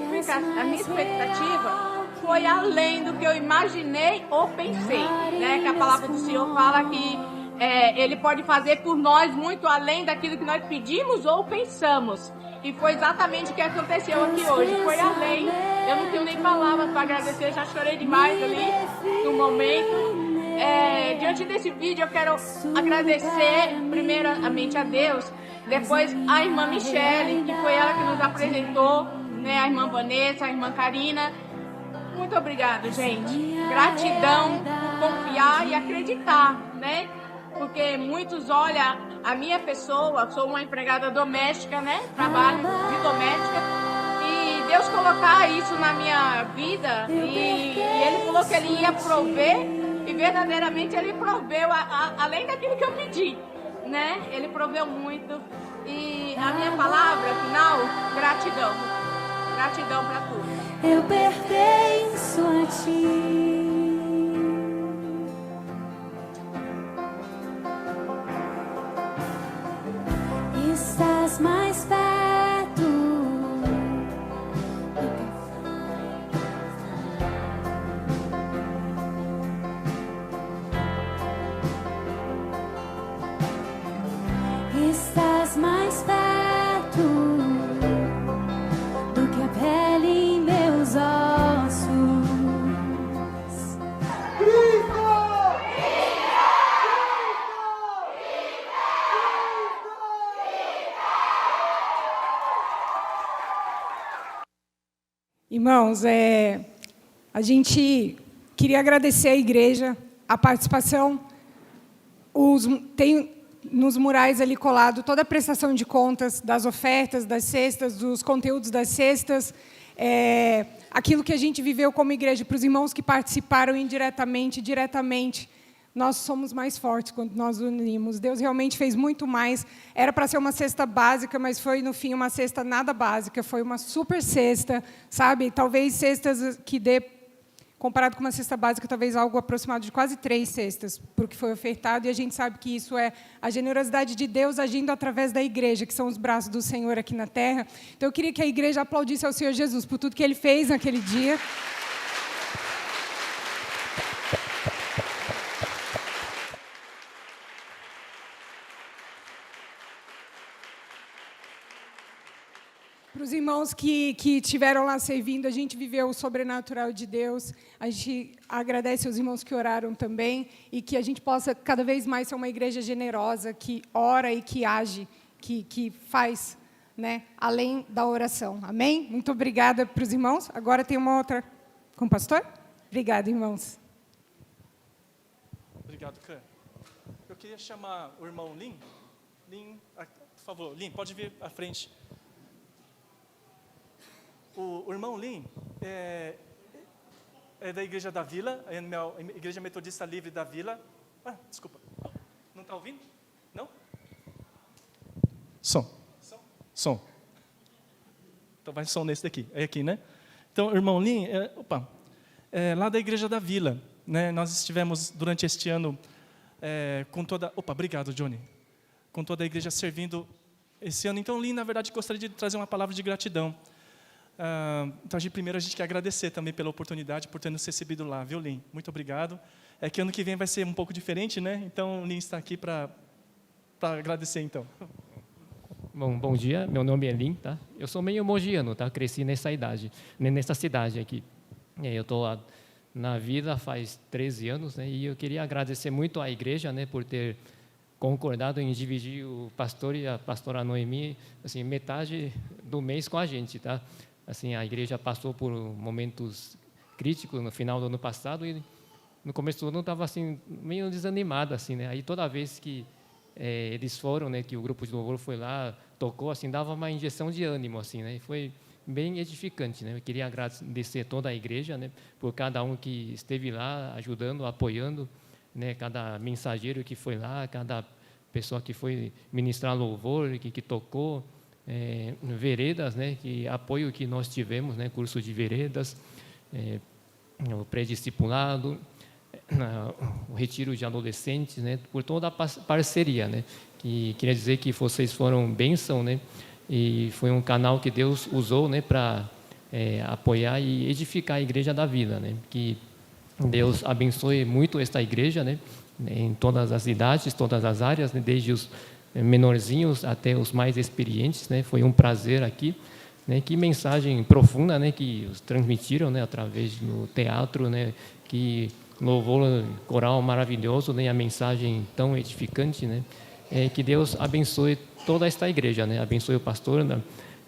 expectativa foi além do que eu imaginei ou pensei, né? Que a palavra do Senhor fala que Ele pode fazer por nós muito além daquilo que nós pedimos ou pensamos. E foi exatamente o que aconteceu aqui hoje. Foi além. Eu não tenho nem palavras para agradecer, já chorei demais ali no momento. Diante desse vídeo eu quero agradecer primeiramente a Deus, depois a irmã Michele, que foi ela que nos apresentou, né? A irmã Vanessa, a irmã Karina. Muito obrigado, gente. Gratidão por confiar e acreditar, né? Porque muitos olham a minha pessoa, sou uma empregada doméstica, né? Trabalho de doméstica. E Deus colocar isso na minha vida e Ele falou que Ele ia prover e verdadeiramente Ele proveu além daquilo que eu pedi, né? Ele proveu muito. E a minha palavra final, gratidão. Gratidão para tudo. Eu pertenço a Ti. Estás mais perto Estás mais perto do que a pele em meus ossos. Irmãos, a gente queria agradecer à igreja, a participação. Tem nos murais ali colado toda a prestação de contas das ofertas, das cestas, dos conteúdos das cestas, aquilo que a gente viveu como igreja, para os irmãos que participaram indiretamente, diretamente. Nós somos mais fortes quando nós unimos. Deus realmente fez muito mais. Era para ser uma cesta básica, mas foi, no fim, uma cesta nada básica. Foi uma super cesta, sabe? Talvez cestas que dê, comparado com uma cesta básica, talvez algo aproximado de quase 3 cestas, por que foi ofertado. E a gente sabe que isso é a generosidade de Deus agindo através da igreja, que são os braços do Senhor aqui na terra. Então, eu queria que a igreja aplaudisse ao Senhor Jesus por tudo que Ele fez naquele dia. Para os irmãos que estiveram lá servindo, a gente viveu o sobrenatural de Deus. A gente agradece aos irmãos que oraram também e que a gente possa cada vez mais ser uma igreja generosa, que ora e que age, que faz, né, além da oração. Amém? Muito obrigada para os irmãos. Agora tem uma outra com o pastor. Obrigada, irmãos. Obrigado, Can. Eu queria chamar o irmão Lin. Lin, por favor, Lin, pode vir à frente. O irmão Lin é da Igreja da Vila, é a Igreja Metodista Livre da Vila. Desculpa. Não está ouvindo? Não? Som. Então vai som nesse daqui. É aqui, né? Então, o irmão Lin, lá da Igreja da Vila, né? Nós estivemos durante este ano com toda... obrigado, Johnny. Com toda a igreja servindo esse ano. Então, Lin, na verdade, gostaria de trazer uma palavra de gratidão. Então, primeiro, a gente quer agradecer também pela oportunidade, por ter nos recebido lá, viu, Lin? Muito obrigado. É que ano que vem vai ser um pouco diferente, né? Então, o Lin está aqui para agradecer, então. Bom dia, meu nome é Lin, tá? Eu sou meio mogiano, tá? Cresci nessa cidade aqui. Eu estou na vida faz 13 anos, né? E eu queria agradecer muito à igreja, né, por ter concordado em dividir o pastor e a pastora Noemi, assim, metade do mês com a gente, tá? Assim, a igreja passou por momentos críticos no final do ano passado e no começo do ano estava assim meio desanimada, assim, né? Aí toda vez que eles foram, né, que o grupo de louvor foi lá, tocou, assim, dava uma injeção de ânimo, assim, né? E foi bem edificante, né? Eu queria agradecer toda a igreja, né, por cada um que esteve lá ajudando, apoiando, né? Cada mensageiro que foi lá, cada pessoal que foi ministrar louvor, que tocou, veredas, né, que apoio que nós tivemos, né, curso de veredas, o pré-discipulado, o retiro de adolescentes, né, por toda a parceria, né, que queria dizer que vocês foram bênção, né, e foi um canal que Deus usou, né, para apoiar e edificar a Igreja da Vida, né, que Deus abençoe muito esta igreja, né, em todas as idades, todas as áreas, né, desde os menorzinhos até os mais experientes, né, foi um prazer aqui, né, que mensagem profunda, né, que os transmitiram, né, através do teatro, né, que louvor coral maravilhoso, né, a mensagem tão edificante, né, que Deus abençoe toda esta igreja, né, abençoe o pastor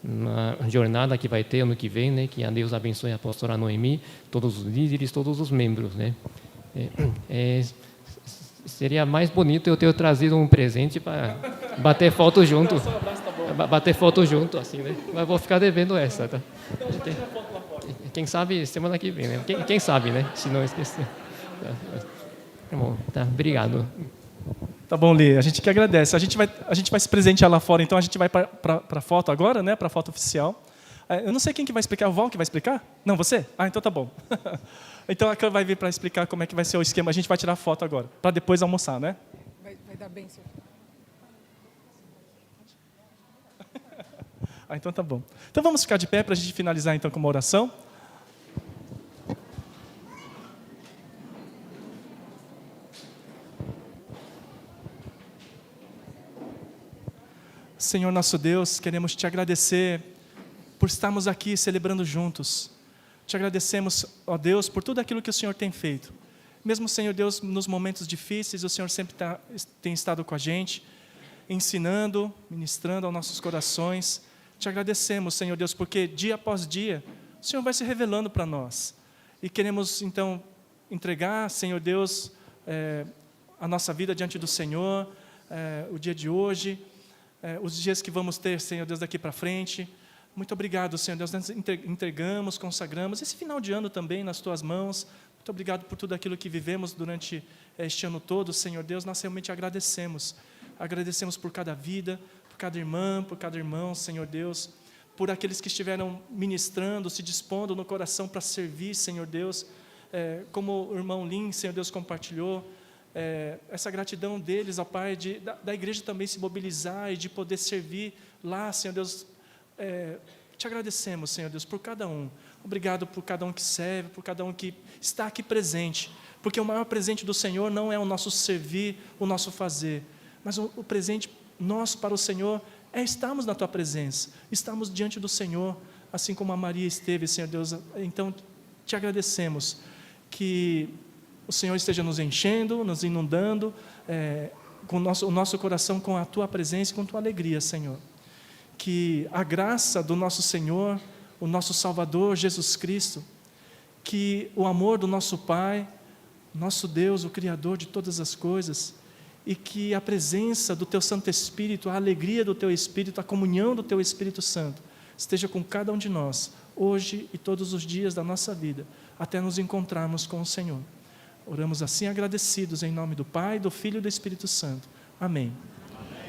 na jornada que vai ter ano que vem, né, que a Deus abençoe a pastora Noemi, todos os líderes, todos os membros, né. Seria mais bonito eu ter trazido um presente para bater foto junto, assim, né? Mas vou ficar devendo essa, tá? Quem sabe semana que vem, né? Quem sabe, né? Se não esquecer. Tá bom, tá, obrigado. Tá bom, Lê, a gente que agradece. A gente vai se presentear lá fora, então a gente vai para a foto agora, né? Para a foto oficial. Eu não sei quem que vai explicar, o Val que vai explicar? Não, você? Ah, então tá bom. Então a Clã vai vir para explicar como é que vai ser o esquema. A gente vai tirar foto agora, para depois almoçar, né? Vai dar bem, senhor. Ah, então tá bom. Então vamos ficar de pé para a gente finalizar então com uma oração. Senhor nosso Deus, queremos te agradecer por estarmos aqui celebrando juntos. Te agradecemos, ó Deus, por tudo aquilo que o Senhor tem feito. Mesmo, Senhor Deus, nos momentos difíceis, o Senhor sempre tem estado com a gente, ensinando, ministrando aos nossos corações. Te agradecemos, Senhor Deus, porque dia após dia, o Senhor vai se revelando para nós. E queremos, então, entregar, Senhor Deus, a nossa vida diante do Senhor, o dia de hoje, os dias que vamos ter, Senhor Deus, daqui para frente. Muito obrigado, Senhor Deus, nós entregamos, consagramos esse final de ano também nas Tuas mãos. Muito obrigado por tudo aquilo que vivemos durante este ano todo, Senhor Deus, nós realmente agradecemos. Agradecemos por cada vida, por cada irmã, por cada irmão, Senhor Deus, por aqueles que estiveram ministrando, se dispondo no coração para servir, Senhor Deus, como o irmão Lin, Senhor Deus, compartilhou, essa gratidão deles, ó Pai, da igreja também se mobilizar e de poder servir lá, Senhor Deus. Te agradecemos, Senhor Deus, por cada um. Obrigado por cada um que serve, por cada um que está aqui presente, porque o maior presente do Senhor não é o nosso servir, o nosso fazer, mas o presente nosso para o Senhor é estarmos na Tua presença, estarmos diante do Senhor, assim como a Maria esteve, Senhor Deus. Então, te agradecemos que o Senhor esteja nos enchendo, nos inundando, com o nosso coração com a Tua presença e com a Tua alegria, Senhor. Que a graça do nosso Senhor, o nosso Salvador, Jesus Cristo, que o amor do nosso Pai, nosso Deus, o Criador de todas as coisas, e que a presença do Teu Santo Espírito, a alegria do Teu Espírito, a comunhão do Teu Espírito Santo, esteja com cada um de nós, hoje e todos os dias da nossa vida, até nos encontrarmos com o Senhor. Oramos assim agradecidos em nome do Pai, do Filho e do Espírito Santo. Amém.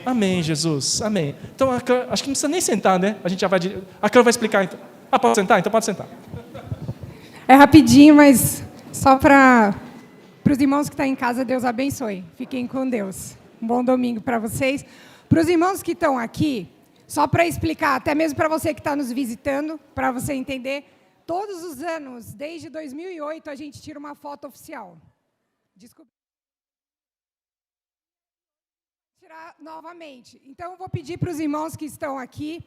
Amém, Jesus. Amém. Então, acho que não precisa nem sentar, né? A gente já vai... A Clã vai explicar, então. Ah, pode sentar? Então pode sentar. É rapidinho, mas só para os irmãos que estão em casa, Deus abençoe. Fiquem com Deus. Um bom domingo para vocês. Para os irmãos que estão aqui, só para explicar, até mesmo para você que está nos visitando, para você entender, todos os anos, desde 2008, a gente tira uma foto oficial. Desculpa. Tirar novamente. Então, eu vou pedir para os irmãos que estão aqui